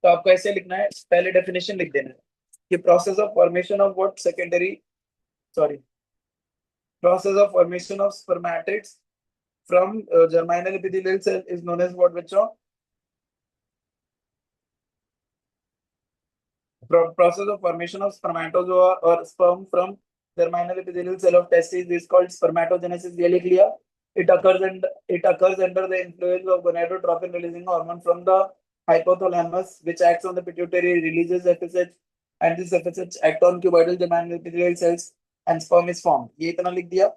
तो आपको ऐसे लिखना है, पहले डेफिनेशन लिख देना है कि process of formation of what secondary, sorry, process of formation of spermatids from germinal epithelial cell is known as what बच्चों? Process of formation of spermatozoa or sperm from germinal epithelial cell of testes is called spermatogenesis. ये लिख लिया। It occurs under the influence of gonadotropin releasing hormone from the hypothalamus, which acts on the pituitary, releases FSH, and this FSH act on cuboidal germinal epithelial cells, and sperm is formed. ये इतना लिख दिया।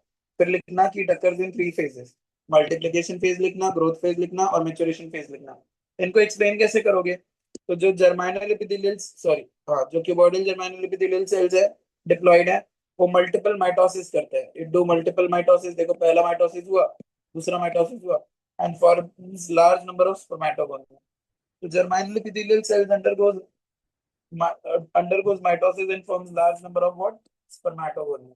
फिर लिखना कि it occurs in 3 phases, multiplication phase लिखना, ग्रोथ फेज लिखना और मेचुरेशन फेज लिखना। इनको एक्सप्लेन कैसे करोगे? तो जो जर्माइनल एपिथेलियल, सॉरी, हाँ, जो क्यूबॉइडल जर्माइनल एपिथेलियल सेल्स है, डिप्लॉयड है, वो मल्टीपल माइटोसिस करते हैं। It do multiple mitosis. देखो पहला माइटोसिस हुआ, दूसरा माइटोसिस हुआ, and forms large number of spermatogonia. तो germinal epithelial cells undergoes mitosis and forms large number of what, spermatogonia.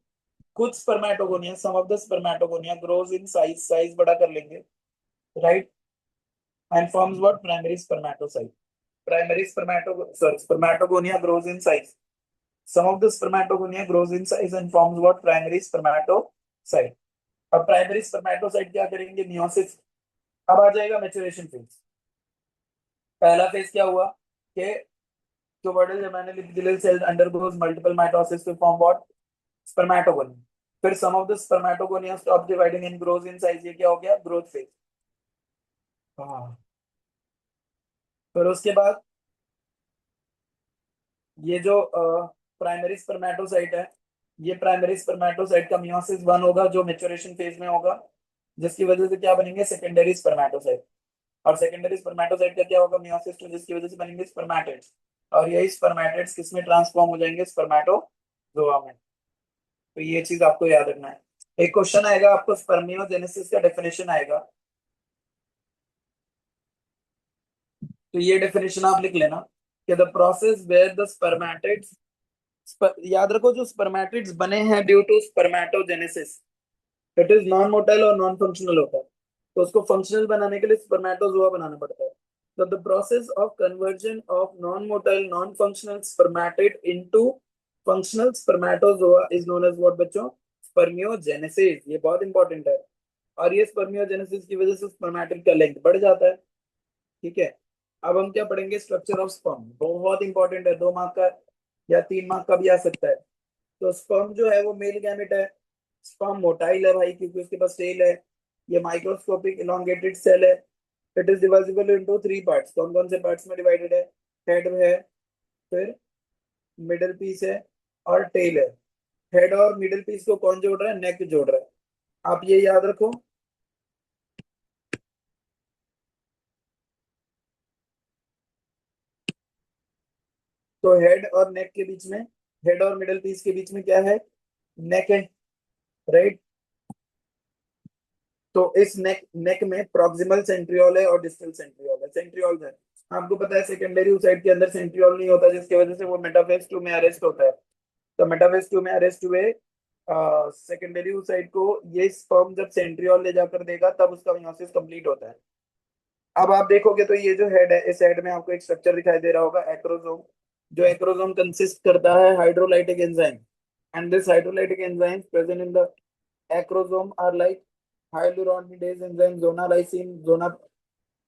कुछ spermatogonia, some of the spermatogonia grows in size, size बड़ा कर लेंगे, right, and forms what, primary spermatocyte. Primary spermatogonia grows in size. Some of the spermatogonia grows in size and forms what, primary spermatocyte. अब प्राइमरी स्पर्मेटोसाइट क्या करेंगे, मियोसिस। अब आ जाएगा मैच्योरेशन फेज। पहला फेज क्या हुआ कि cuboidal germinal epithelial cell undergoes multiple mitosis to form what, spermatogonia. फिर some of the spermatogonia stop dividing and grows in size, ये क्या हो गया, ग्रोथ फेज। हाँ, फिर उसके बाद ये जो प्राइमरी स्पर्मेटोसाइट है, ये प्राइमरी स्पर्मेटोसाइट का मियोसिस 1 होगा जो मेच्योरेशन फेज में होगा, जिसकी वजह से क्या बनेंगे, सेकेंडरी स्पर्मेटोसाइट। और सेकेंडरी स्पर्मेटोसाइट का क्या होगा, मियोसिस 2, जिसकी वजह से बनेंगे स्पर्मेटिड्स। और यही स्पर्मेटिड्स किसमें ट्रांसफॉर्म हो जाएंगे, स्पर्मेटोजोआ में। तो ये चीज आपको याद रखना है। एक क्वेश्चन आएगा आपको स्पर्मियोजेनेसिस का डेफिनेशन आएगा, तो ये डेफिनेशन आप लिख लेना कि the process where the spermatids, याद रखो जो स्पर्मेटिड्स बने हैं due to spermatogenesis, it is non motile और नॉन फंक्शनल होता है। तो उसको फंक्शनल बनाने के लिए स्पर्मेटोजोआ बनाना पड़ता है। तो the process of conversion of non motile non functional spermatid into functional spermatozoa is known as what बच्चों, स्पर्मियोजेनेसिस, ये बहुत इंपॉर्टेंट है। और ये स्पर्मियोजेनेसिस की वजह से स्पर्मेटिड का लेंथ बढ़ जाता है। ठीक है। अब हम क्या पढ़ेंगे, स्ट्रक्चर ऑफ स्पर्म, बहुत इंपॉर्टेंट है, 2 मार्क का या 3 मार्क का भी आ सकता है। तो स्पर्म जो है वो मेल गैमेट है। स्पर्म मोटाइल है भाई, क्योंकि उसके पास टेल है। ये माइक्रोस्कोपिक इलोंगेटेड सेल है। It is divisible into 3 parts. कौन कौन से पार्ट्स में डिवाइडेड है? हेड है, फिर मिडिल पीस है, और टेल है। हेड और मिडिल पीस को कौन जोड़ रहा है? नेक जोड़ रहा है। आप ये याद रखो। तो हेड और नेक के बीच में, हेड और मिडिल पीस के बीच में क्या है? नेक है, राइट। तो इस नेक नेक में प्रॉक्सिमल सेंट्रियोल है और डिस्टल सेंट्रियोल है। सेंट्रियोल है, आपको पता है सेकेंडरी साइड के अंदर सेंट्रियोल नहीं होता, जिसकी वजह से वो मेटाफेज 2 में अरेस्ट होता है। तो मेटाफेज 2 में अरेस्ट हुए सेकेंडरी साइड को ये स्पर्म जब सेंट्रियोल ले जाकर देगा, तब उसका मियोसिस कंप्लीट होता है। अब आप देखोगे तो ये जो हेड है, इस हेड में आपको एक स्ट्रक्चर दिखाई दे रहा होगा, एक्रोसोम। जो एक्रोसोम कंसिस्ट करता है hydrolytic enzyme, and this hydrolytic enzyme present in the acrosome are like hyaluronidase enzyme, zona lysine, zona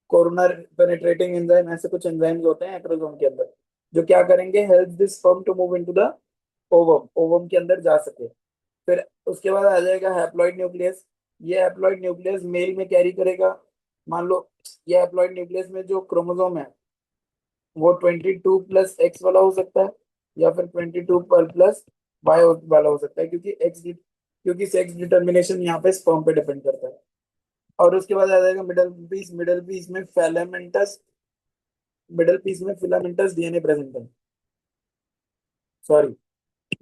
coroner penetrating enzyme, ऐसे कुछ एंजाइम्स होते हैं एक्रोसोम के अंदर, जो क्या करेंगे, help this sperm to move into the ovum, ovum के अंदर जा सके। फिर उसके बाद आ जाएगा हैप्लॉइड न्यूक्लियस। ये हैप्लॉइड न्यूक्लियस मेल में कैरी करेगा। मान लो ये हैप्लॉइड न्यूक्लियस में जो क्रोमोसोम है वो 22+X वाला हो सकता है, या फिर 22+Y वाला हो सकता है, क्योंकि क्योंकि सेक्स डिटर्मिनेशन यहाँ पे स्पर्म पे डिपेंड करता है। और उसके बाद आ जाएगा मिडल पीस। मिडल पीस में फिलामेंटस, मिडल पीस में फिलामेंटस डीएनए प्रेजेंट है। सॉरी,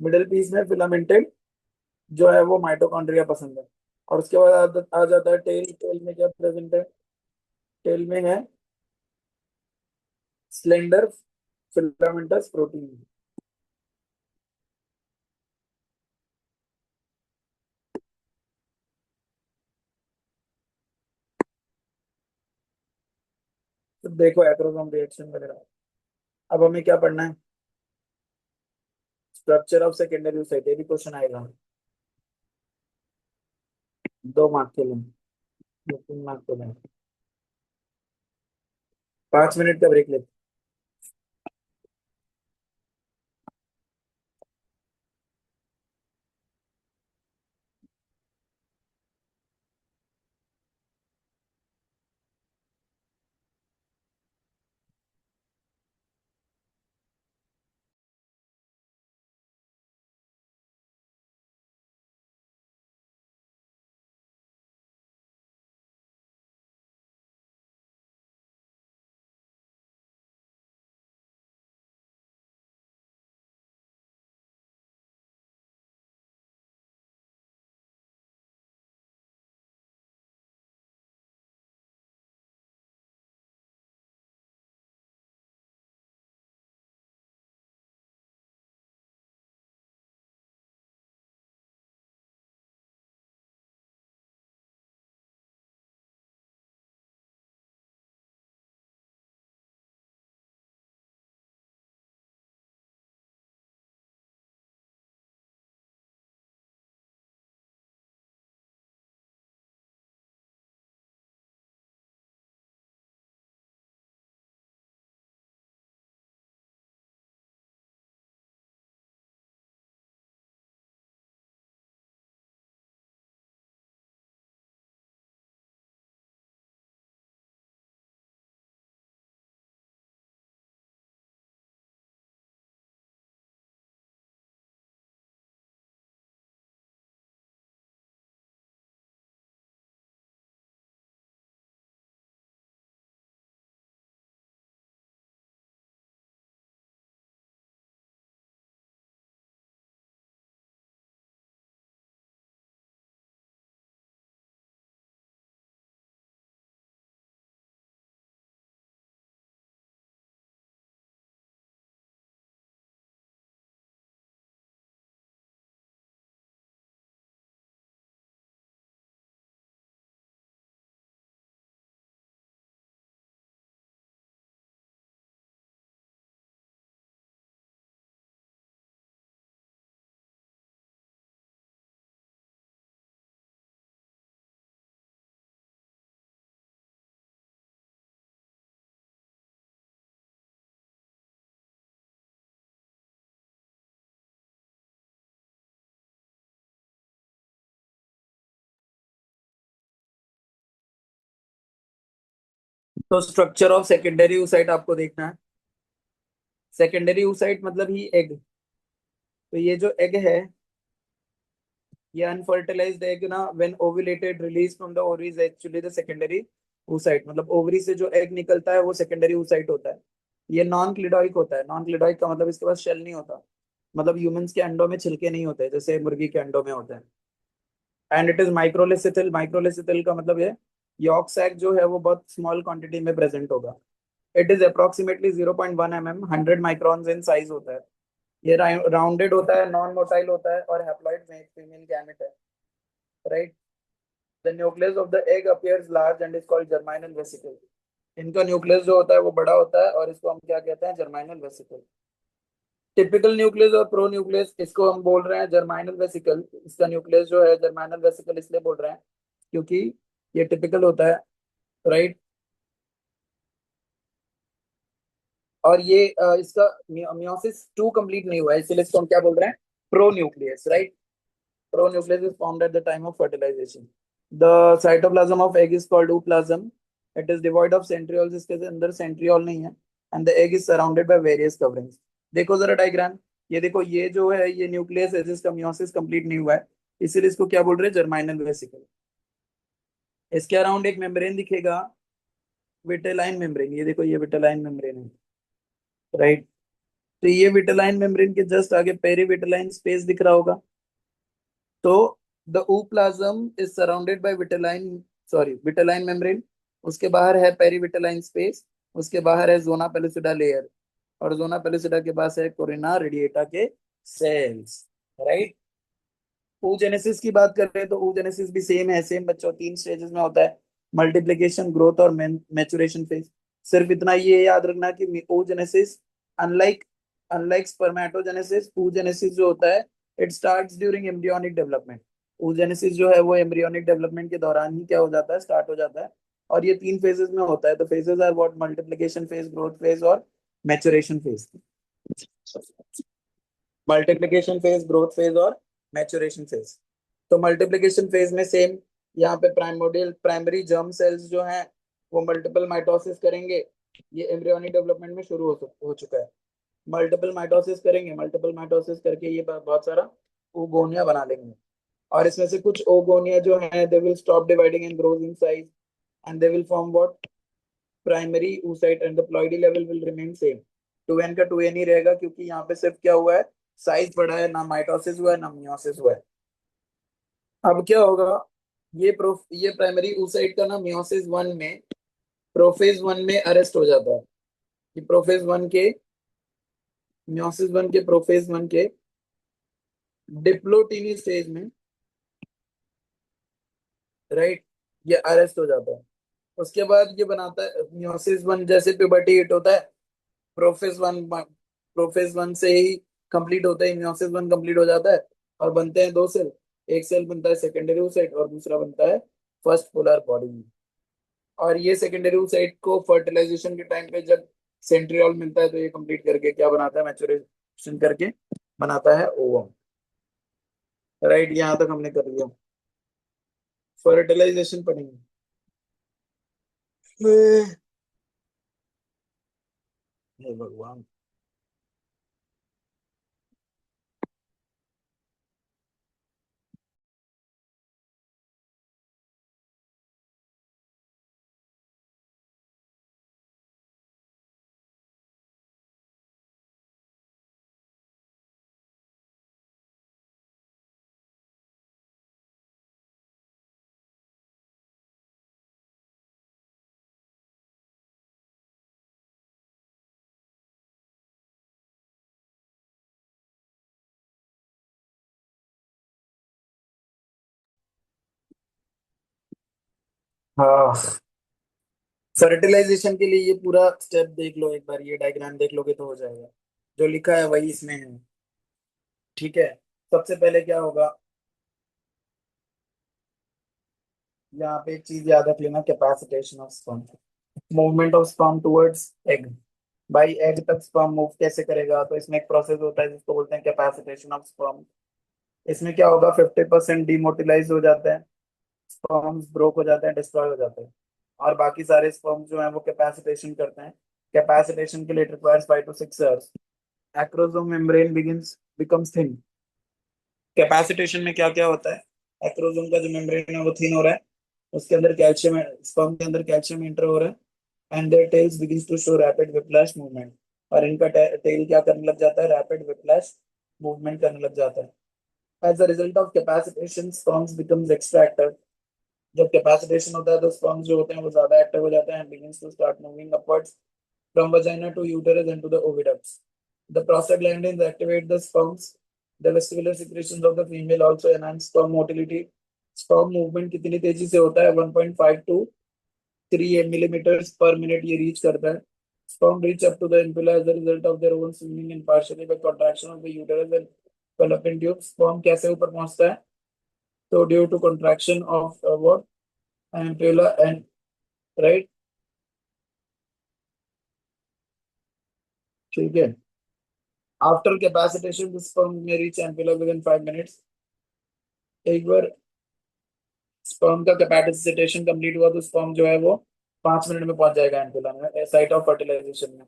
मिडल पीस में फिलामेंटेड जो है वो माइटोकॉन्ड्रिया पसंद है। और उसके बाद आ जाता है टेल। टेल में क्या प्रेजेंट है? टेल में है स्लेंडर फिलामेंटस प्रोटीन। तो देखो एक्रोसोम रिएक्शन वगैरह। अब हमें क्या पढ़ना है? स्ट्रक्चर ऑफ सेकेंडरी साइट, ये भी क्वेश्चन आएगा 2 मार्क के लिए, 3 मार्क के लिए। 5 मिनट का ब्रेक लेते तो स्ट्रक्चर ऑफ सेकेंडरी oocyte आपको देखना है। सेकेंडरी oocyte मतलब ही एग। तो ये जो एग है, ये अनफर्टिलाइज्ड एग ना, when ovulated release from the ovaries actually the secondary oocyte, मतलब ओवरी से जो एग निकलता है वो सेकेंडरी oocyte होता है। ये नॉन क्लिडॉइक होता है। नॉन क्लिडॉइक का मतलब इसके पास शेल नहीं होता, मतलब ह्यूमंस के अंडों में छिलके नहीं होते जैसे मुर्गी के अंडों में होते हैं। And it is microlecithal. Microlecithal का मतलब ये यॉर्क सैक जो है वो बहुत स्मॉल क्वांटिटी में प्रेजेंट होगा। It is approximately 0.1 mm, 100 microns in size होता है। ये राउंडेड होता है, नॉन मोटाइल होता है और हैप्लॉइड फीमेल गैमेट है, right. The nucleus of the egg appears large and is called germinal vesicle. इनका न्यूक्लियस जो होता है वो बड़ा होता है और इसको हम क्या कहते हैं, जर्माइनल वेसिकल। टिपिकल न्यूक्लियस और प्रो न्यूक्लियस, इसको हम बोल रहे हैं जर्माइनल वेसिकल। इसका न्यूक्लियस जो है जर्माइनल वेसिकल इसलिए बोल रहे हैं क्योंकि ये टिपिकल होता है, राइट। और ये इसका मियोसिस टू कंप्लीट नहीं हुआ है, इसलिए इसको हम क्या बोल रहे हैं, pro nucleus, right. Pro nucleus is formed at the time of fertilisation. The cytoplasm of egg is called ooplasm. It is devoid of centrioles, इसके अंदर सेंट्रियोल नहीं है। And the egg is surrounded by various coverings. देखो जरा डायग्राम, ये देखो, ये जो है ये न्यूक्लियस है जिसका मियोसिस कंप्लीट नहीं हुआ है, इसीलिए इसको क्या बोल रहे हैं, जर्माइनल वेसिकल। इसके अराउंड एक मेम्ब्रेन दिखेगा, विटेलाइन मेम्ब्रेन। ये देखो, ये विटेलाइन मेम्ब्रेन है, राइट। तो ये विटेलाइन मेम्ब्रेन के जस्ट आगे पेरीविटेलाइन स्पेस दिख रहा होगा। तो the ooplasm is surrounded by vitelline, sorry vitelline membrane. उसके बाहर है पेरीविटेलाइन स्पेस। उसके बाहर है जोना पेलुसिडा लेयर। और जोना पेलुसिडा के पास है कोरिना रेडिएटा के सेल्स, राइट। ooजेनेसिस की बात कर रहे हैं तो ooजेनेसिस भी सेम है। सेम बच्चों, 3 स्टेजेस में होता है, मल्टीप्लिकेशन, ग्रोथ और मैचुरेशन फेज। सिर्फ इतना ये याद रखना कि oogenesis, unlike unlike spermatogenesis, oogenesis जो होता है it starts during embryonic development. Oogenesis जो है वो एम्ब्रियोनिक डेवलपमेंट के दौरान ही क्या हो जाता है, स्टार्ट हो जाता है। और ये 3 फेजेस में होता है। तो phases are what, multiplication phase, growth phase और maturation phase. Multiplication phase, growth phase और मैचुरेशन फेज। तो मल्टीप्लिकेशन फेज में सेम, यहाँ पे प्राइमोडियल प्राइमरी जर्म सेल्स जो हैं वो मल्टीपल माइटोसिस करेंगे। ये एम्ब्रियोनिक डेवलपमेंट में शुरू हो चुका है। मल्टीपल माइटोसिस करेंगे, मल्टीपल माइटोसिस करके ये बहुत सारा ओगोनिया बना लेंगे। और इसमें से कुछ ओगोनिया जो है they will stop dividing and grows in size and they will form what, primary oocyte and the ploidy level will remain same. 2n का 2n ही रहेगा क्योंकि यहाँ पे सिर्फ क्या हुआ है, साइज बढ़ा है, ना माइटोसिस हुआ है ना मियोसिस हुआ है। अब क्या होगा, ये प्राइमरी oocyte का ना मियोसिस 1 में, प्रोफेज 1 में अरेस्ट हो जाता है। कि मियोसिस 1 के प्रोफेज 1 के डिप्लोटीनी स्टेज में, राइट, ये अरेस्ट हो जाता है। उसके बाद ये बनाता है मियोसिस 1, जैसे प्यूबर्टी हिट होता है, प्रोफेज 1 से ही कंप्लीट होता है, मियोसिस 1 कंप्लीट हो जाता है और बनते हैं 2 सेल। एक सेल बनता है सेकेंडरी oocyte और दूसरा बनता है फर्स्ट पोलर बॉडी। और ये सेकेंडरी oocyte को फर्टिलाइजेशन के टाइम पे जब सेंट्रियोल मिलता है तो ये कंप्लीट करके क्या बनाता है, मैच्योरेशन करके बनाता है ओवम, राइट। यहाँ तक हमने कर लिया। फर्टिलाइजेशन पढ़ेंगे। हे भगवान। हाँ, फर्टिलाइजेशन के लिए ये पूरा स्टेप देख लो एक बार, ये डायग्राम देख लोगे तो हो जाएगा। जो लिखा है वही इसमें है, ठीक है। सबसे पहले क्या होगा, यहाँ पे एक चीज याद रख लेना, capacitation of sperm, movement of sperm towards egg. भाई एग तक स्पर्म मूव कैसे करेगा, तो इसमें एक प्रोसेस होता है जिसको बोलते हैं कैपेसिटेशन ऑफ स्पर्म। इसमें क्या होगा, 50% डीमोटिलाइज हो जाता है, स्पर्म्स ब्रोक हो जाते हैं, डिस्ट्रॉय हो जाते हैं। और बाकी सारे स्पर्म जो है वो कैपेसिटेशन करते हैं। कैपेसिटेशन के लिए it requires 5 to 6 hours. Acrosome membrane begins becomes thin. Capacitation में क्या क्या होता है? एक्रोसोम का जो मेम्ब्रेन है वो थिन हो रहा है, उसके अंदर कैल्शियम, स्पर्म के अंदर कैल्शियम एंटर हो रहा है, and their tails begins to show rapid whiplash movement. और इनका टेल क्या करने लग जाता है? रैपिड विप्लैश मूवमेंट करने लग जाता है। As a result of capacitation sperms becomes extra active. जब कैपेसिटेशन होता है तो स्पर्म्स जो होते हैं वो ज्यादा एक्टिव हो जाते हैं and begins to start moving upwards from vagina to uterus and to the oviducts. The prostaglandins activate the sperms. The vesicular secretions of the female also enhance sperm motility. Sperm movement कितनी तेजी से होता है? 1.5 to 3 millimeters per minute ये रीच करता है। Sperm reach up to the infilla as a result of their own swimming and partially by contraction of the uterus and fallopian tube. Sperm कैसे ऊपर पहुंचता है? तो due to contraction of what? Ampulla and right, ठीक है। After capacitation, the sperm may reach ampulla within 5 minutes. एक बार स्पर्म का कैपेसिटेशन कंप्लीट हुआ तो स्पर्म जो है वो 5 मिनट में पहुंच जाएगा एम्पुला में, साइट ऑफ फर्टिलाइजेशन में।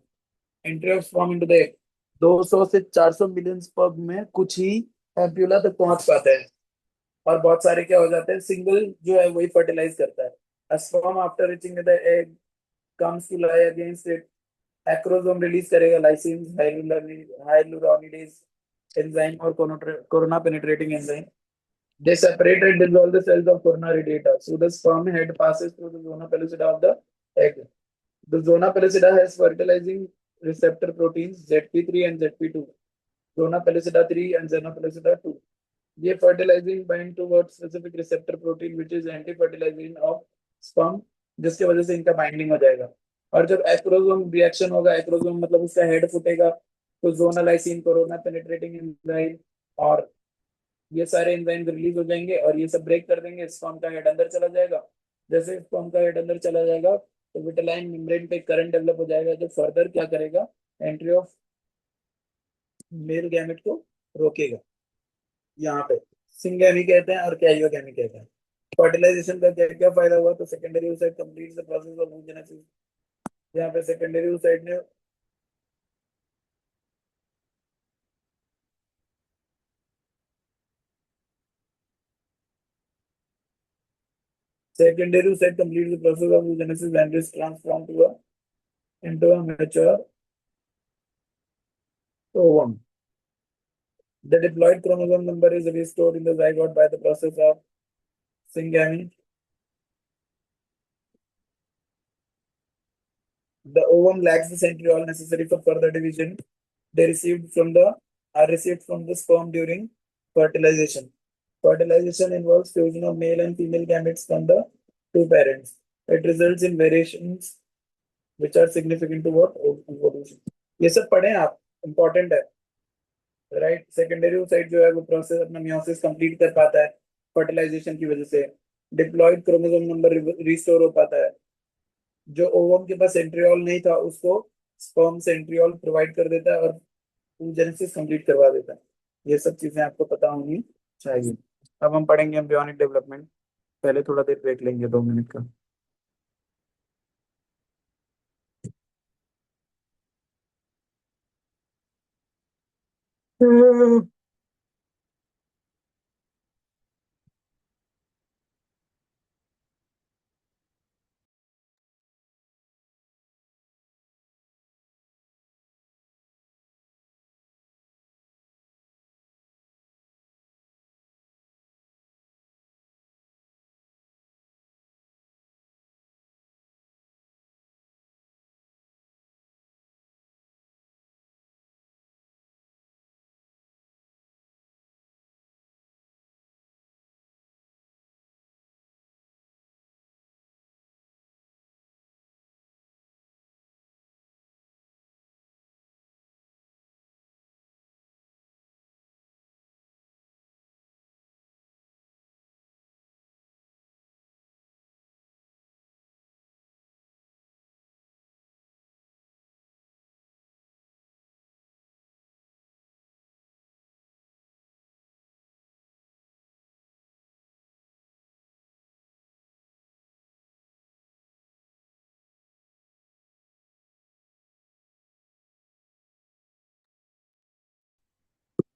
Entry of sperm into the egg, 200 से 400 मिलियन स्पर्म में कुछ ही एम्पुला तक पहुंच पाते हैं, और बहुत सारे क्या हो जाते हैं, सिंगल जो है वही फर्टिलाइज करता है। A sperm after reaching the egg comes to lie against it. Acrosome release करेगा लाइसिन, हाइलुरोनिडेज एंजाइम और corona penetrating enzyme. They separate and dissolve the cells of coronary data. So the sperm head passes through the zona pellucida of the egg. The zona pellucida has fertilizing receptor proteins ZP3 and ZP2. Zona pellucida 3 and zona pellucida 2. ये fertilizing bind towards specific receptor protein which is anti-fertilizing of sperm, जिसके वजह से इनका बाइंडिंग हो जाएगा। और जब एक्रोसोम रिएक्शन होगा, एक्रोसोम मतलब उसका हेड फूटेगा, तो जोना लाइसिन, कोरोना पेनिट्रेटिंग एंजाइम और ये सारे एंजाइम रिलीज हो जाएंगे और ये सब ब्रेक कर देंगे, स्पर्म का हेड अंदर चला जाएगा। जैसे स्पर्म का हेड अंदर चला जाएगा तो विटेलाइन मेम्ब्रेन पे करंट डेवलप हो जाएगा जो फर्दर क्या करेगा? एंट्री ऑफ मेल गैमेट को रोकेगा। यहाँ पे सिंगैमी कहते हैं और कैरियोगैमी कहते हैं। फर्टिलाइजेशन का क्या क्या फायदा हुआ? तो secondary oocyte completes the process of oogenesis। यहाँ पे सेकेंडरी oocyte ने secondary oocyte completes the process of oogenesis and is transformed to a into a mature ovum. The diploid chromosome number is restored in the zygote by the process of syngamy. The ovum lacks the centriole necessary for further division. They received from the are received from the sperm during fertilization. Fertilization involves fusion of male and female gametes from the two parents. It results in variations which are significant to what evolution. ये सब पढ़े आप, important है। राइट, सेकेंडरी oocyte जो है वो प्रोसेस अपना मियोसिस कंप्लीट कर पाता है फर्टिलाइजेशन की वजह से। डिप्लॉयड क्रोमोसोम नंबर रिस्टोर हो पाता है। जो ओवम के पास सेंट्रियोल नहीं था उसको स्पर्म सेंट्रियोल प्रोवाइड कर देता है और oogenesis कंप्लीट करवा देता है। ये सब चीजें आपको पता होनी चाहिए। अब हम पढ़ेंगे एम्ब्रियोनिक डेवलपमेंट। पहले थोड़ा देर ब्रेक लेंगे, 2 मिनट का।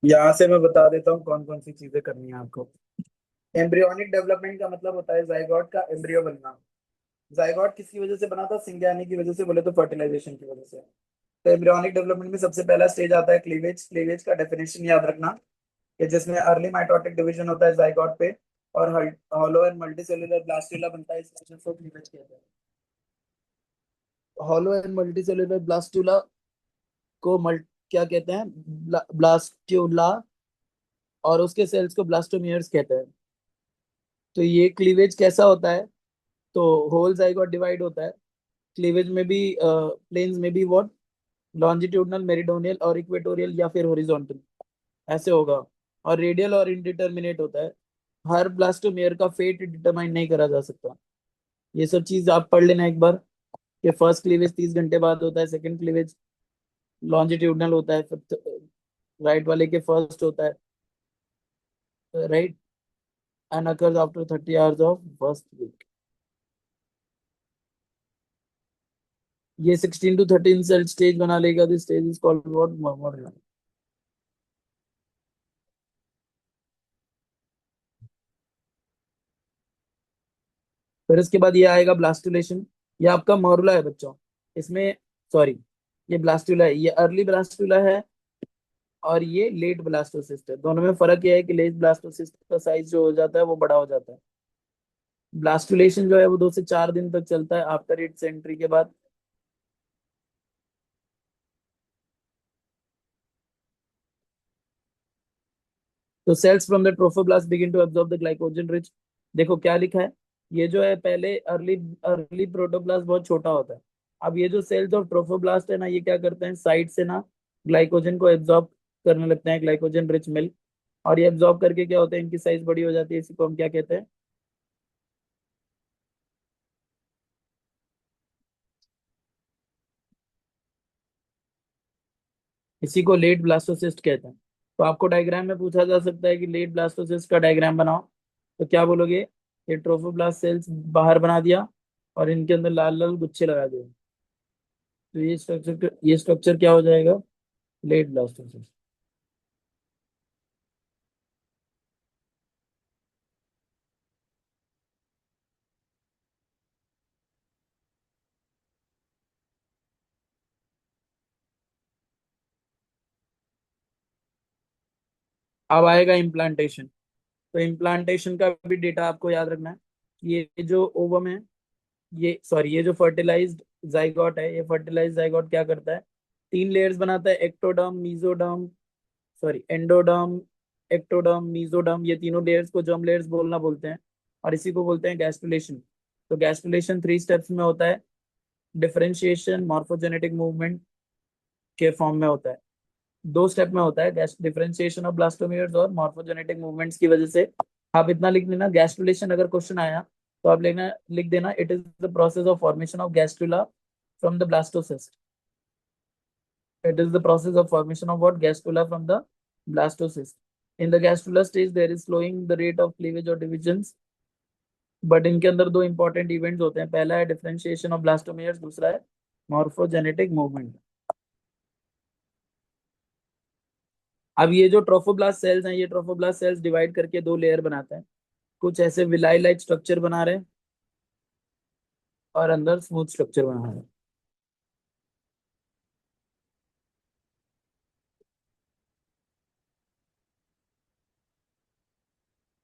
यहाँ से मैं बता देता हूँ कौन कौन सी चीजें करनी है आपको। एम्ब्रियोनिक डेवलपमेंट का मतलब होता है जाइगोट का एम्ब्रियो बनना। जाइगोट किसकी वजह से बना था? सिंगैनी की वजह से, बोले तो फर्टिलाइजेशन की वजह से। तो एम्ब्रियोनिक डेवलपमेंट में सबसे पहला स्टेज आता है क्लीवेज। क्लीवेज का डेफिनेशन याद रखना कि जिसमें अर्ली माइटोटिक डिवीजन होता है जाइगोट पे, और हॉलो एंड मल्टीसेलुलर ब्लास्टुला बनता है, इस वजह से क्लीवेज कहते हैं। हॉलो एंड मल्टीसेलुलर ब्लास्टुला को क्या कहते हैं? ब्लास्टुला। और उसके सेल्स को ब्लास्टोमियर्स कहते हैं। तो ये क्लीवेज कैसा होता है? तो होल जाइगोट डिवाइड होता है। क्लीवेज में भी प्लेन्स में भी व्हाट, लॉन्जिट्यूडनल, मेरिडोनियल और इक्वेटोरियल या फिर हॉरिजॉन्टल, ऐसे होगा। और रेडियल और इनडिटर्मिनेट होता है। हर ब्लास्टोमेयर का फेट डिटरमाइन नहीं करा जा सकता। ये सब चीज आप पढ़ लेना एक बार, कि फर्स्ट क्लीवेज 30 घंटे बाद होता है, सेकंड क्लीवेज लॉन्जिट्यूडनल होता है, फिर राइट वाले के फर्स्ट होता है, right, and occurs after 30 hours of first week. ये 16 to 13 सेल स्टेज बना लेगा। This stage is called what? फिर इसके बाद ये आएगा ब्लास्टुलेशन। ये आपका मॉरुला है बच्चों, इसमें, सॉरी, ये ब्लास्टुला है, ये अर्ली ब्लास्टुला है, और ये लेट ब्लास्टोसिस्ट है। दोनों में फर्क ये है कि लेट ब्लास्टोसिस्ट का साइज जो हो जाता है वो बड़ा हो जाता है। ब्लास्टुलेशन जो है वो 2 से 4 दिन तक चलता है आफ्टर इट्स एंट्री के बाद। तो cells from the trophoblast begin to absorb the glycogen rich. देखो क्या लिखा है, ये जो है पहले अर्ली अर्ली प्रोटोब्लास्ट बहुत छोटा होता है। अब ये जो सेल्स ऑफ ट्रोफोब्लास्ट है ना, ये क्या करते हैं, साइड से ना ग्लाइकोजन को एब्जॉर्ब करने लगते हैं, ग्लाइकोजन रिच मिल्क। और ये एब्जॉर्ब करके क्या होता है, इनकी साइज बड़ी हो जाती है। इसी को हम क्या कहते हैं? इसी को लेट ब्लास्टोसिस्ट कहते हैं। तो आपको डायग्राम में पूछा जा सकता है कि लेट ब्लास्टोसिस्ट का डायग्राम बनाओ, तो क्या बोलोगे? ये ट्रोफोब्लास्ट सेल्स बाहर बना दिया, और इनके अंदर लाल लाल गुच्छे लगा दिए। तो ये स्ट्रक्चर क्या हो जाएगा? Late blastocyst. अब आएगा इम्प्लांटेशन। तो इम्प्लांटेशन का भी डेटा आपको याद रखना है। ये जो ओवम है, ये सॉरी, ये जो फर्टिलाइज्ड जाइगोट है, ये फर्टिलाइज्ड जाइगोट क्या करता है? 3 लेयर्स बनाता है, ectoderm, mesoderm, sorry endoderm, ectoderm, mesoderm. ये तीनों लेयर्स को जर्म लेयर्स बोलना बोलते हैं, और इसी को बोलते हैं गैस्ट्रुलेशन। तो गैस्ट्रुलेशन 3 स्टेप्स में होता है। डिफरेंशिएशन मॉर्फोजेनेटिक मूवमेंट के फॉर्म में होता है। 2 स्टेप में होता है, डिफरेंशिएशन ऑफ ब्लास्टोमियर्स और मॉर्फोजेनेटिक मूवमेंट्स की वजह से। आप इतना लिख लेना, गैस्ट्रुलेशन अगर क्वेश्चन आया तो आप लिख देना, it is the process of formation of gastrula from the blastocyst. It is the process of formation of what? Gastrula from the blastocyst. In the gastrula stage, there is slowing the rate of cleavage or divisions. But इनके अंदर 2 इंपॉर्टेंट इवेंट्स होते हैं। पहला है डिफरेंशिएशन ऑफ ब्लास्टोमेयर्स, दूसरा है मॉर्फोजेनेटिक मूवमेंट। अब ये जो ट्रोफोब्लास्ट सेल्स हैं, ये ट्रोफोब्लास्ट सेल्स डिवाइड करके 2 लेयर बनाते हैं। कुछ ऐसे विलाई लाइक स्ट्रक्चर बना रहे हैं, और अंदर स्मूथ स्ट्रक्चर बना रहे हैं।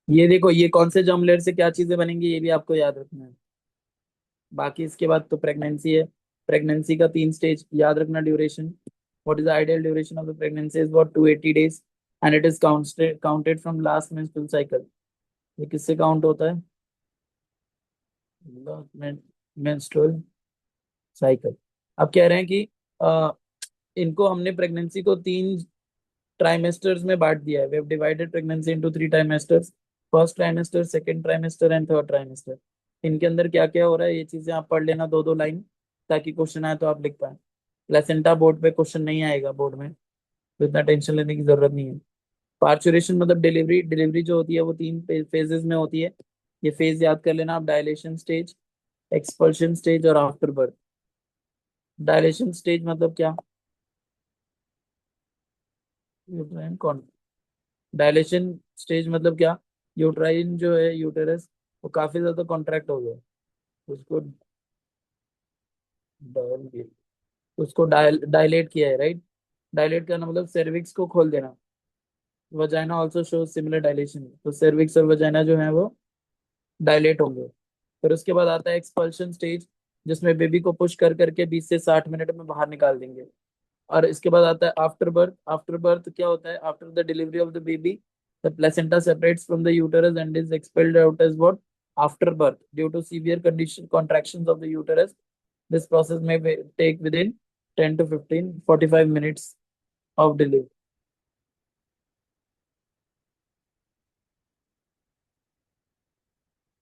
ये देखो, ये कौन से जर्म लेयर से क्या चीजें बनेंगी, ये भी आपको याद रखना है। बाकी इसके बाद तो प्रेगनेंसी है। प्रेगनेंसी का 3 स्टेज याद रखना। Duration, what is the ideal duration of the pregnancy is what? 280 days, and it is counted from last menstrual cycle. ये किससे काउंट होता है? Menstrual cycle. अब कह रहे हैं कि अ, इनको हमने प्रेगनेंसी को 3 ट्राइमेस्टर्स में बांट दिया है। We have divided pregnancy into 3 trimesters. First trimester, second trimester and third trimester. इनके अंदर क्या क्या हो रहा है, ये चीजें आप पढ़ लेना 2-2 लाइन, ताकि क्वेश्चन आए तो आप लिख पाए। प्लेसेंटा बोर्ड पे क्वेश्चन नहीं आएगा, बोर्ड में, तो इतना टेंशन लेने की जरूरत नहीं है। पार्चुरेशन मतलब डिलीवरी। डिलीवरी जो होती है वो 3 फेजेस में होती है। ये फेज याद कर लेना आप, डायलेशन स्टेज, एक्सपल्शन स्टेज और आफ्टर बर्थ। डायलेशन स्टेज मतलब क्या? यूट्राइन कौन? डायलेशन स्टेज मतलब क्या, यूट्राइन जो है यूटेरस वो काफी ज्यादा कॉन्ट्रैक्ट हो गया, उसको उसको डायलेट किया है, राइट। डायलेट करना मतलब सर्विक्स को खोल देना। Vagina also show similar dilation, तो सर्विक्स और वजाइना जो है वो डायलेट होंगे। फिर उसके बाद आता है एक्सपल्शन स्टेज, जिसमें बेबी को पुश कर करके 20 से 60 मिनट में बाहर निकाल देंगे। और इसके बाद आता है आफ्टर बर्थ। आफ्टर बर्थ क्या होता है, after the delivery of the baby the placenta separates from the uterus and is expelled out as what, after birth due to severe condition contractions of the uterus. This process में take within 10 to 15 45 minutes of delivery.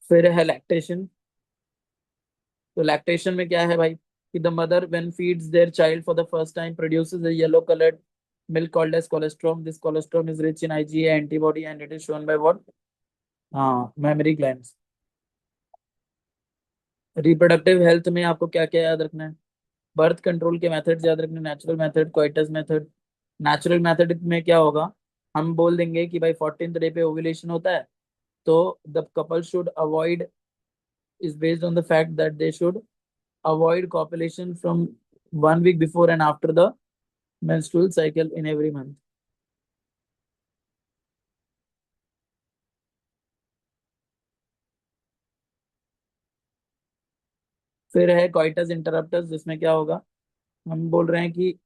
फिर है लैक्टेशन। तो लैक्टेशन में क्या है भाई, कि the mother when feeds their child for the first time produces a yellow coloured milk called as colostrum. This colostrum is rich in IgA antibody and it is shown by what? हाँ, मेमोरी ग्लैंड्स। रिप्रोडक्टिव हेल्थ में आपको क्या क्या याद रखना है, बर्थ कंट्रोल के मेथड्स याद रखने, natural method, coitus method. Natural method में क्या होगा, हम बोल देंगे कि भाई 14th डे पे ओव्यूलेशन होता है, तो the couple should avoid, is based on the fact that they should avoid copulation from 1 week before and after the menstrual cycle in every month. फिर है coitus interruptus, जिसमें क्या होगा, हम बोल रहे हैं कि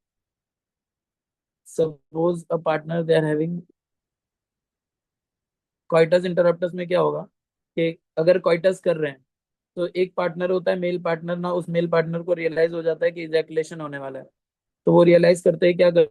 suppose a partner they are having coitus interruptus में क्या होगा, कि अगर coitus कर रहे हैं तो एक पार्टनर होता है मेल पार्टनर ना, उस मेल पार्टनर को रियलाइज हो जाता है कि इजैकुलेशन होने वाला है, तो वो रियलाइज करते ही क्या कर,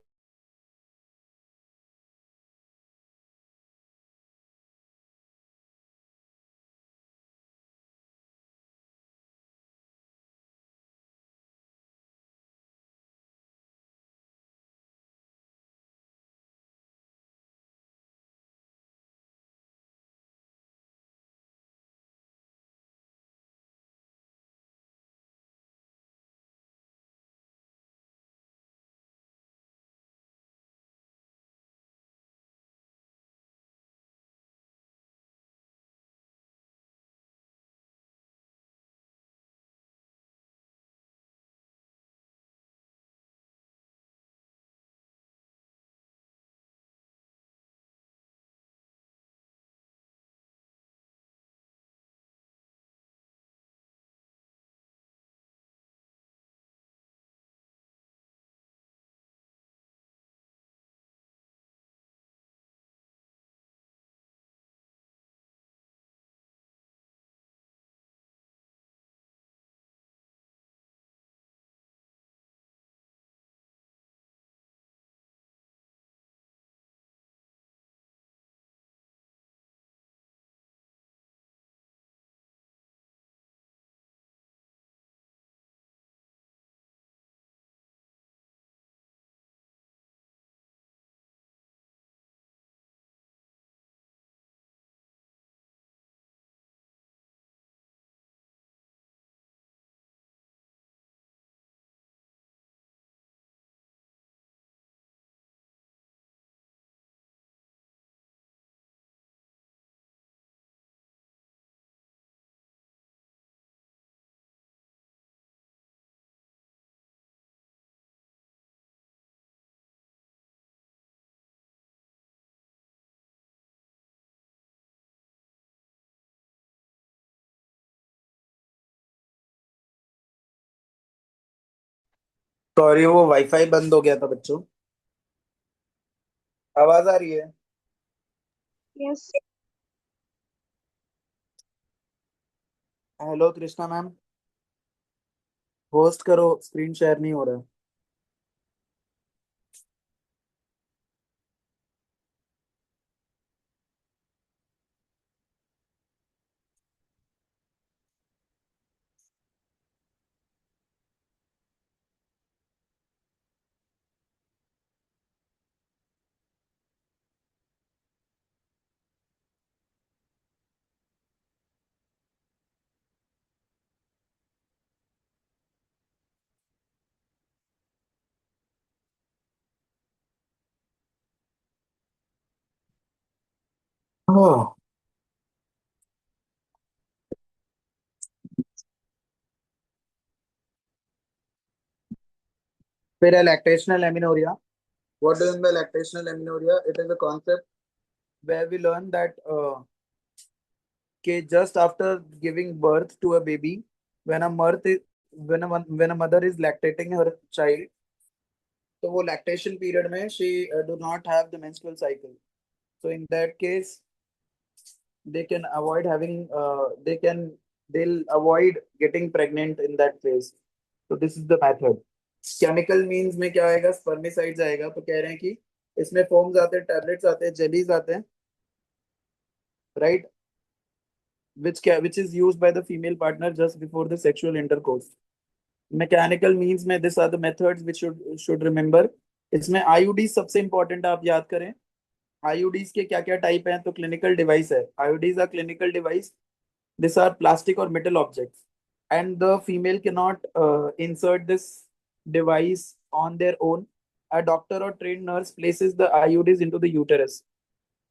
सॉरी वो वाईफाई बंद हो गया था बच्चों। आवाज आ रही है। Yes. Hello Krishna ma'am, host करो, स्क्रीन शेयर नहीं हो रहा। हाँ। फिर है lactational amenorrhea. What do you mean by lactational amenorrhea? It is a concept where we learn that just after giving birth to a baby, when a mirth is, when a mother is lactating her child, तो वो lactation period में she do not have the menstrual cycle. So in that case, they can avoid having they'll avoid getting pregnant in that phase. So this is the method. Chemical means में क्या आएगा, स्पर्मिसाइड्स आएगा, तो कह रहे हैं कि इसमें फोम्स आते हैं, टैबलेट्स आते हैं, जेलीज आते हैं, right, which is used by the female partner just before the sexual intercourse. Mechanical means में this are the methods which should remember. इसमें आईयूडी सबसे इंपॉर्टेंट आप याद करें. आईयूडीज के क्या क्या टाइप हैं, तो क्लिनिकल डिवाइस है. IUDs are clinical device. These are plastic or metal objects, and the female cannot insert this device on their own. A doctor or trained nurse places the IUDs into the uterus.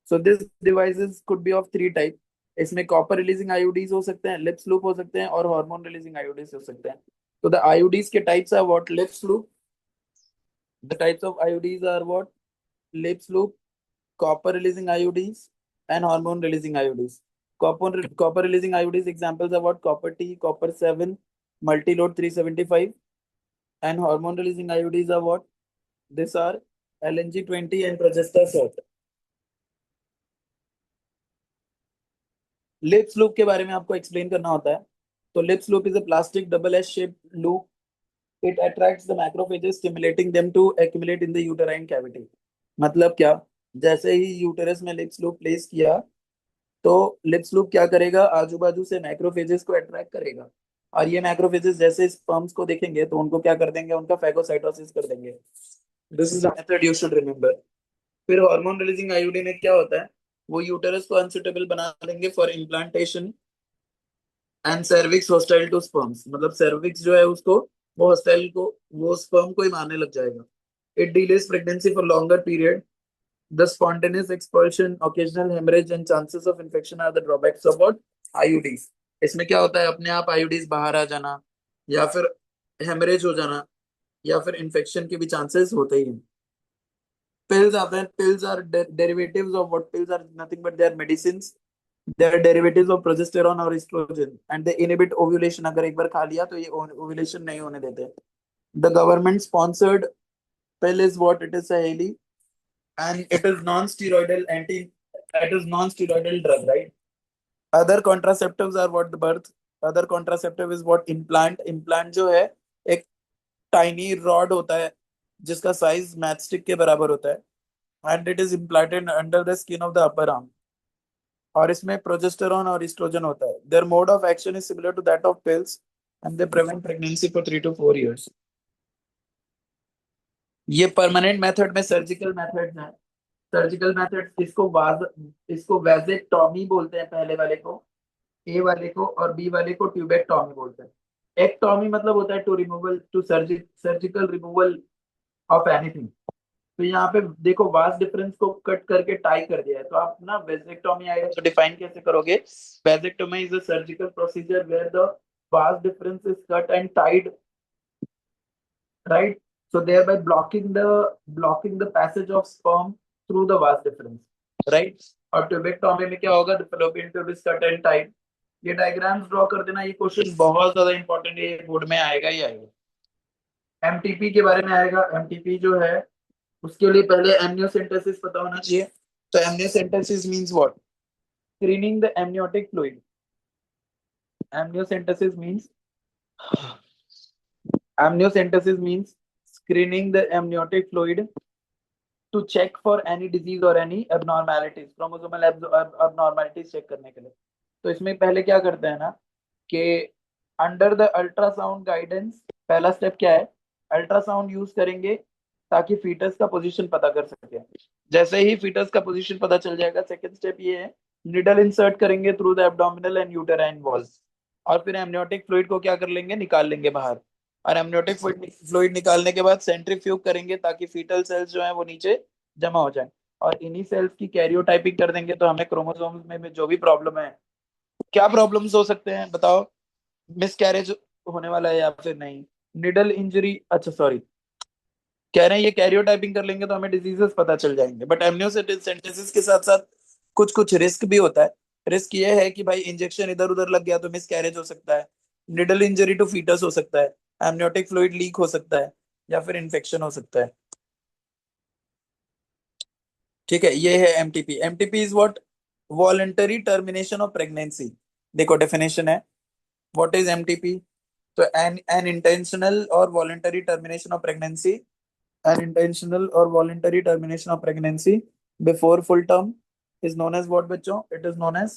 So these devices could be of three type. इसमें कॉपर रिलीजिंग आईयूडीज हो सकते हैं, लिप्स लूप हो सकते हैं, और हार्मोन रिलीजिंग आईयूडीज हो सकते हैं. तो द आईयूडीज के types are what, Lippes loop. The types of IUDs are what, Lippes loop, copper releasing IUDs, and hormone releasing IUDs. Copper releasing IUDs examples are what, copper T, copper 7, multilode 375, and hormone releasing IUDs are what? These are LNG20 and progestasert. Lippes loop के बारे में आपको एक्सप्लेन करना होता है. तो Lippes loop is a plastic double S shape loop. It attracts the macrophages stimulating them to accumulate in the uterine cavity. मतलब क्या, जैसे ही यूटेरस में लिप्स लूप प्लेस किया, तो लिप्स लूप क्या करेगा, आजू बाजू से मैक्रोफेजेस को अट्रैक्ट करेगा. और ये मैक्रोफेजेस जैसे स्पर्म्स को देखेंगे तो उनको क्या कर देंगे, उनका फैगोसाइटोसिस कर देंगे. This is the method you should remember. फिर हार्मोन रिलीजिंग आईयूडी में क्या होता है, वो यूटेरस को अनसुटेबल बना देंगे for implantation. And cervix hostile to sperms, मतलब सर्विक्स जो है उसको, वो हॉस्टाइल को, वो स्पर्म को ही मारने लग जाएगा. It delays pregnancy for longer period. The spontaneous expulsion, occasional hemorrhage, and chances of infection are the drawbacks of what, IUDs. इसमें क्या होता है, अपने आप आईयूडीज बाहर आ जाना, या फिर हेमरेज हो जाना, या फिर इन्फेक्शन के भी चांसेस होते ही हैं. पिल्स आते हैं. Pills are derivatives of what, pills are nothing but they are medicine. They are derivatives of progesterone और oestrogen, and they inhibit ovulation. अगर एक बार खा लिया तो ये ओव्यूलेशन नहीं होने देते. The government sponsored pill is what, it is a Haley, and it is non-steroidal anti, it is non-steroidal drug, right? Other contraceptives are what, the birth. Other contraceptive is what, implant. Implant जो है, एक टाइनी रॉड होता है जिसका साइज मैचस्टिक के बराबर होता है, and it is implanted under the skin of the upper arm. और इसमें प्रोजेस्टेरॉन और एस्ट्रोजन होता है. Their mode of action is similar to that of pills, and they prevent pregnancy for 3 to 4 years. ये परमानेंट मेथड में सर्जिकल मेथड्स हैं. सर्जिकल मेथड, इसको वैजेक्टॉमी बोलते हैं पहले वाले को, ए वाले को, और बी वाले को ट्यूबेक्टॉमी बोलते हैं. एक्टॉमी मतलब होता है to removal, to surgical removal of anything. तो यहाँ पे देखो, वास्ट डिफरेंस को कट करके टाई कर दिया है. तो आप ना वेजेक्टॉमी आएगा तो डिफाइन कैसे करोगे, vasectomy is a surgical procedure where the vas deferens is cut and tied, right? So thereby blocking the passage of sperm through the vas deferens, right? और ट्यूबेक्टॉमी में क्या होगा, the fallopian tube is cut and tied. ये डायग्राम्स ड्रॉ कर देना. ये क्वेश्चन बहुत ज्यादा इंपॉर्टेंट है, ये बोर्ड में आएगा ही आएगा. एमटीपी के बारे में आएगा. एमटीपी जो है, उसके लिए पहले एमनियोसेंटेसिस पता होना चाहिए. तो amniocentesis means what, screening the amniotic fluid. Amniocentesis means amniocentesis means screening the amniotic fluid to check for any disease or any abnormalities, chromosomal abnormalities check करने के लिए. तो इसमें पहले क्या करते हैं ना, कि अंडर द अल्ट्रासाउंड गाइडेंस, पहला स्टेप क्या है, अल्ट्रासाउंड यूज करेंगे ताकि फीटस का पोजीशन पता कर सके. जैसे ही फीटस का पोजीशन पता चल जाएगा, सेकंड स्टेप ये है, निडल इंसर्ट करेंगे through the abdominal and uterine walls, और फिर एमनियोटिक फ्लूइड को क्या कर लेंगे, निकाल लेंगे बाहर. और एमनियोटिक फ्लूइड निकालने के बाद सेंट्रीफ्यूग करेंगे ताकि फीटल सेल्स जो है वो नीचे जमा हो जाए. और इन्हीं सेल्स की कैरियोटाइपिंग कर देंगे तो हमें क्रोमोसोम्स में जो भी प्रॉब्लम है, क्या प्रॉब्लम्स हो सकते हैं बताओ? मिस कैरेज होने वाला है या फिर नहीं? निडल इंजरी, अच्छा सॉरी, कह रहे हैं ये कैरियोटाइपिंग कर लेंगे तो हमें डिजीजेस पता चल जाएंगे, बट एमनियोसेंटेसिस के साथ साथ कुछ कुछ रिस्क भी होता है। रिस्क ये है कि भाई इंजेक्शन इधर उधर लग गया तो मिस कैरेज हो सकता है, निडल इंजरी टू फीटस हो सकता है, एमनियोटिक फ्लूइड लीक हो सकता है, या फिर इन्फेक्शन हो सकता है। ठीक है, ये है MTP. MTP is what? Voluntary termination of pregnancy. देखो डेफिनेशन है, व्हाट इज एमटीपी? तो एन इंटेंशनल और voluntary termination of pregnancy, an intentional or voluntary termination of pregnancy before full term is known as what बच्चों? It is known as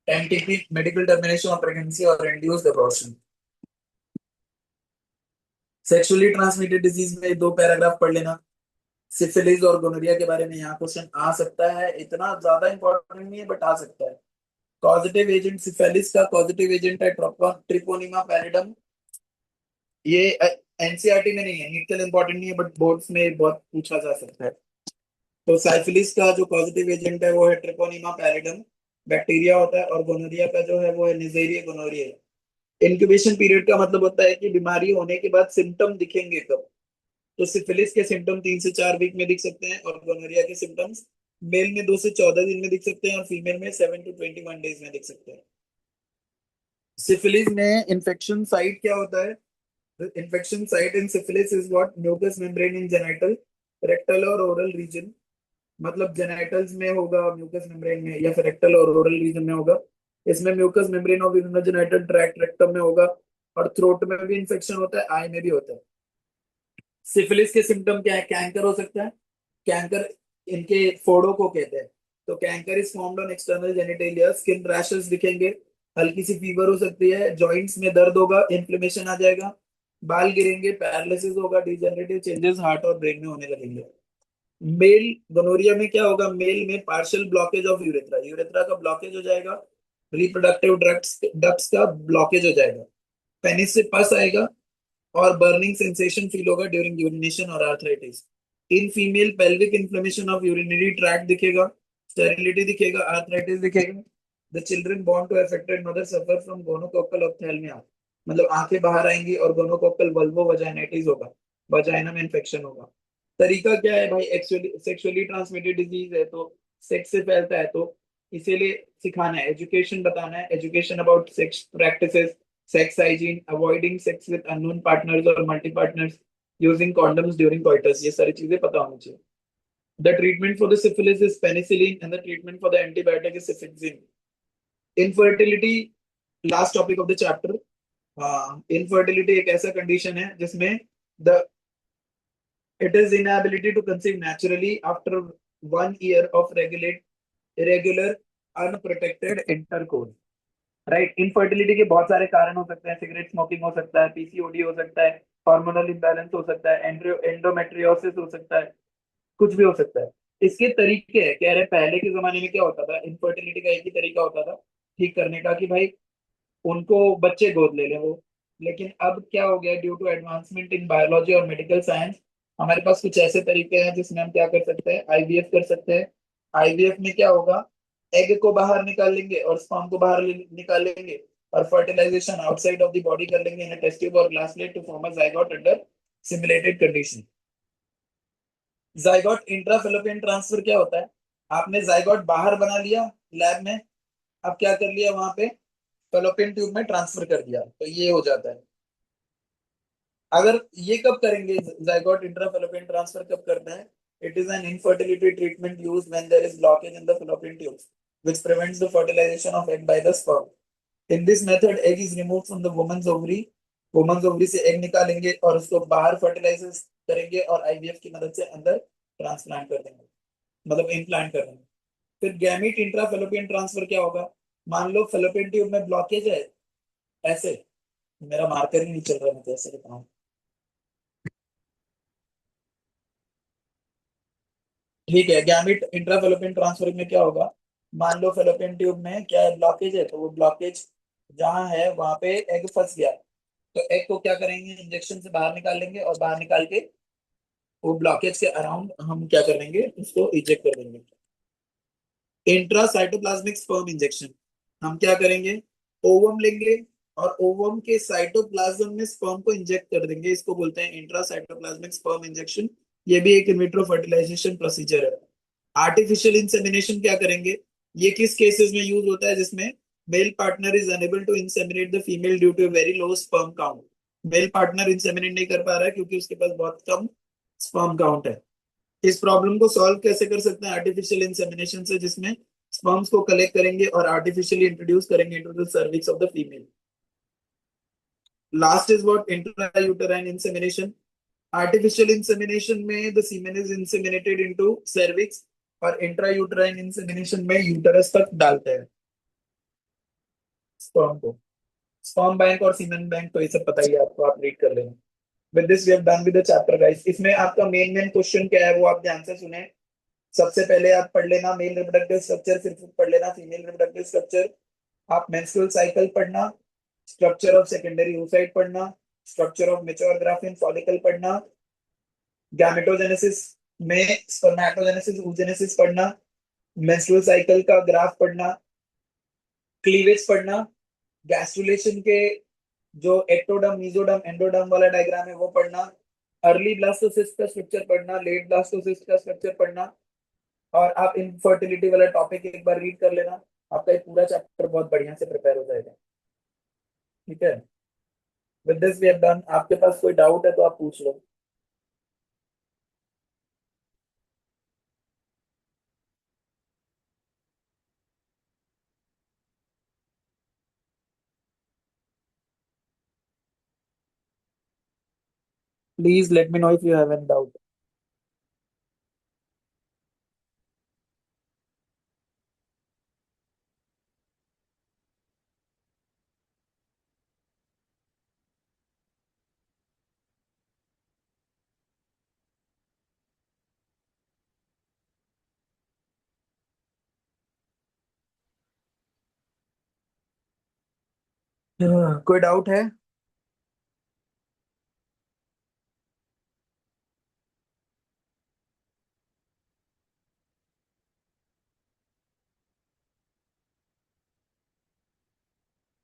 MTP, medical termination of pregnancy or induced abortion। Sexually transmitted disease में दो पैराग्राफ पढ़ लेना, सिफिलिस और गोनोरिया के बारे में यहाँ क्वेश्चन आ सकता है, इतना ज्यादा इंपॉर्टेंट नहीं है बट आ सकता है। कॉजेटिव एजेंट सिफिलिस का कॉजेटिव एजेंट है ट्रिपोनिमा पैलिडम। ये एनसीईआरटी में नहीं है, न्यूट्रल इंपॉर्टेंट नहीं है बट बोर्ड्स में बहुत पूछा जा सकता है। तो साइफिलिस का जो पॉजिटिव एजेंट है वो है ट्रिपोनिमा पैलिडम, बैक्टीरिया होता है, और गोनोरिया का जो है वो है निजेरिया गोनोरिया। इंक्यूबेशन पीरियड का मतलब होता है कि बीमारी होने के बाद सिम्टम दिखेंगे कब। तो सिफिलिस के सिम्टम 3 से 4 वीक में दिख सकते हैं, और गोनोरिया के सिम्टम्स मेल में 2 से 14 दिन में दिख सकते हैं, और फीमेल में 7 to 21 डेज में दिख सकते हैं। सिफिलिस में इन्फेक्शन साइट क्या होता है? Infection site in syphilis is what? Mucous membrane in genital, rectal और ओरल रीजन। मतलब जेनाइटल्स में होगा म्यूकस मेम्ब्रेन में, या फिर रेक्टल और ओरल रीजन में होगा। इसमें mucous membrane of urinogenital tract rectum में होगा, और थ्रोट में भी इन्फेक्शन होता है, आई में भी होता है। सिफिलिस के सिम्टम क्या है? कैंकर हो सकता है, कैंकर इनके फोड़ों को कहते हैं। तो canker is formed on external genitalia, skin rashes दिखेंगे, हल्की सी फीवर हो सकती है, जॉइंट्स में दर्द होगा, इन्फ्लेमेशन आ जाएगा, बाल गिरेंगे, पैरालिसिस होगा, डिजेनरेटिव चेंजेस हार्ट और ब्रेन में होने लगेंगे। मेल गोनोरिया में क्या होगा? मेल में partial blockage of urethra, urethra का ब्लॉकेज हो जाएगा, रिप्रोडक्टिव डक्ट्स डक्ट्स का ब्लॉकेज हो जाएगा, पेनिस से पस आएगा, और बर्निंग सेंसेशन फील होगा ड्यूरिंग यूरिनेशन और arthritis. In female pelvic inflammation of urinary tract दिखेगा, स्टेरिलिटी दिखेगा, आर्थराइटिस दिखेगा। The children born to affected mother suffer from gonococcal ophthalmia, मतलब आंखें बाहर आएंगी, और गोनोकोकल वल्वो वजाइनाइटिस होगा, वजाइना में इन्फेक्शन होगा। तरीका क्या है भाई? एक्चुअली सेक्सुअली ट्रांसमिटेड डिजीज है तो सेक्स से फैलता है, तो इसीलिए सिखाना है, एजुकेशन बताना है, education about sex practices, sex hygiene, avoiding sex with unknown partners or multi partners, using condoms during coitus, ये सारी चीजें पता होनी चाहिए। The treatment for the syphilis is penicillin and the treatment for the antibiotic is cefixime। Infertility, last topic of the chapter। Infertility एक ऐसा कंडीशन है जिसमें the it is inability to conceive naturally after 1 year of regular unprotected intercourse। Right, infertility के बहुत सारे कारण हो सकते हैं, सिगरेट स्मोकिंग हो सकता है, पीसीओडी हो सकता है, हार्मोनल इम्बैलेंस हो सकता है, एंडोमेट्रियोसिस हो सकता है, कुछ भी हो सकता है। इसके तरीके हैं, कह रहे हैं पहले के जमाने में क्या होता था, इनफर्टिलिटी का एक ही तरीका होता था ठीक करने का, कि भाई उनको बच्चे गोद ले ले वो। लेकिन अब क्या हो गया, due to advancement in biology और मेडिकल साइंस, हमारे पास कुछ ऐसे तरीके हैं जिसमें हम क्या कर सकते हैं, आईवीएफ कर सकते हैं। आईवीएफ में क्या होगा? एग को बाहर निकाल लेंगे और स्पर्म को बाहर निकाल लेंगे, और fertilisation outside of the body कर लेंगे इन टेस्ट ट्यूब और glass plate to form a zygote under simulated condition. Zygote intrafallopian transfer क्या होता है? आपने जाइगोट बाहर बना लिया लैब में, अब क्या कर लिया वहां पे, फेलोपियन ट्यूब में ट्रांसफर कर दिया, तो ये हो जाता है। अगर ये कब करेंगे, जाइगोट इंट्राफेलोपियन ट्रांसफर कब करना है? It is an infertility treatment use when there is blockage in the fallopian tubes which prevents the fertilization of egg by the sperm। In this method, egg is removed from the woman's ovary। woman's ovary से egg निकालेंगे और उसको बाहर फर्टिलाइज करेंगे, और आईवीएफ की मदद से अंदर ट्रांसप्लांट कर देंगे, मतलब इम्प्लांट कर देंगे। फिर गैमीट इंट्राफेलोपियन ट्रांसफर क्या होगा? मान लो फेलोपियन ट्यूब में ब्लॉकेज है, ऐसे, मेरा मार्कर ही नहीं चल रहा, मैं कैसे बताऊं। ठीक है, गैमिट इंट्राफेलोपियन ट्रांसफर में क्या होगा? मान लो फेलोपियन ट्यूब में क्या है, ब्लॉकेज है, तो वो ब्लॉकेज जहाँ है वहां पे एग फंस गया, तो एग को क्या करेंगे, इंजेक्शन से बाहर निकाल लेंगे, और बाहर निकाल के वो ब्लॉकेज के अराउंड हम क्या करेंगे, उसको इजेक्ट कर देंगे। इंट्रासाइटोप्लाज्मिक स्पर्म इंजेक्शन, हम क्या करेंगे, ओवम लेंगे और ओवम के साइटोप्लाज्म में स्पर्म को इंजेक्ट कर देंगे, इसको बोलते हैं इंट्रासाइटोप्लाज्मिक स्पर्म इंजेक्शन। ये भी एक इनविट्रो फर्टिलाइजेशन प्रोसीजर है। आर्टिफिशियल इंसेमिनेशन क्या करेंगे, ये किस केसेस में यूज होता है, जिसमें male partner is unable to inseminate the female due to very low sperm count. Male partner inseminate नहीं कर पा रहा है क्योंकि उसके पास बहुत कम स्पर्म काउंट है। इस प्रॉब्लम को सॉल्व कैसे कर सकते हैं, आर्टिफिशियल इंसेमिनेशन से, जिसमें स्पर्म्स को कलेक्ट करेंगे और आर्टिफिशियली इंट्रोड्यूस करेंगे into the cervix of the female. Last is what, intra uterine insemination. Artificial insemination में the semen is inseminated into cervix, और इंट्रा यूटराइन इंसेमिनेशन में यूटरस तक डालते हैं स्पर्म को। स्पर्म बैंक और सीमेन बैंक तो ये सब पता ही है आपको, आप रीड कर लेना। With this we have done with the chapter guys. इसमें आपका मेन मेन क्वेश्चन क्या है वो आप ध्यान से सुने। सबसे पहले आप पढ़ लेना मेल रिप्रोडक्टिव स्ट्रक्चर, फिर पढ़ लेना फीमेल रिप्रोडक्टिव स्ट्रक्चर। आप मेंस्ट्रुअल साइकिल पढ़ना, स्ट्रक्चर ऑफ सेकेंडरी oocyte पढ़ना, structure of mature graphene follicle पढ़ना, गैमेटोजेनेसिस में स्पर्मेटोजेनेसिस oogenesis पढ़ना, मेंस्ट्रुअल साइकिल का ग्राफ पढ़ना, क्लीवेज पढ़ना, गैस्ट्रुलेशन के जो एक्टोडर्म मीजोडर्म एंडोडर्म वाला डायग्राम है वो पढ़ना, अर्ली ब्लास्टोसिस्ट का स्ट्रक्चर पढ़ना, लेट ब्लास्टोसिस्ट का स्ट्रक्चर पढ़ना, और आप इनफर्टिलिटी वाला टॉपिक एक बार रीड कर लेना। आपका एक पूरा चैप्टर बहुत बढ़िया से प्रिपेयर हो जाएगा। ठीक है, with this we have done. आपके पास कोई डाउट है तो आप पूछ लो। Please let me know if you have any doubt. कोई डाउट है?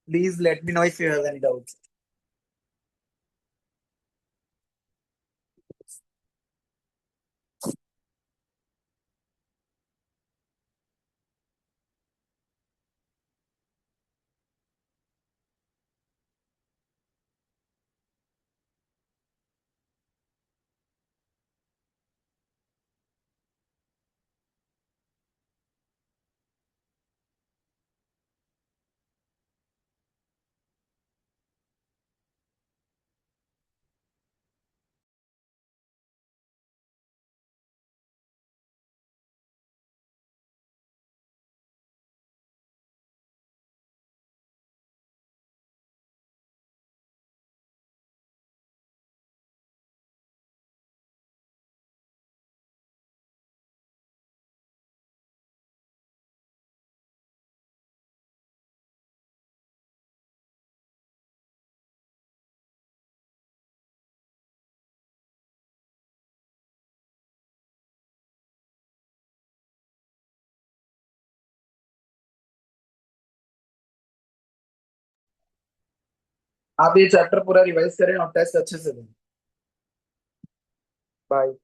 Please let me know if you have any doubt. आप ये चैप्टर पूरा रिवाइज करें और टेस्ट अच्छे से दें। बाय।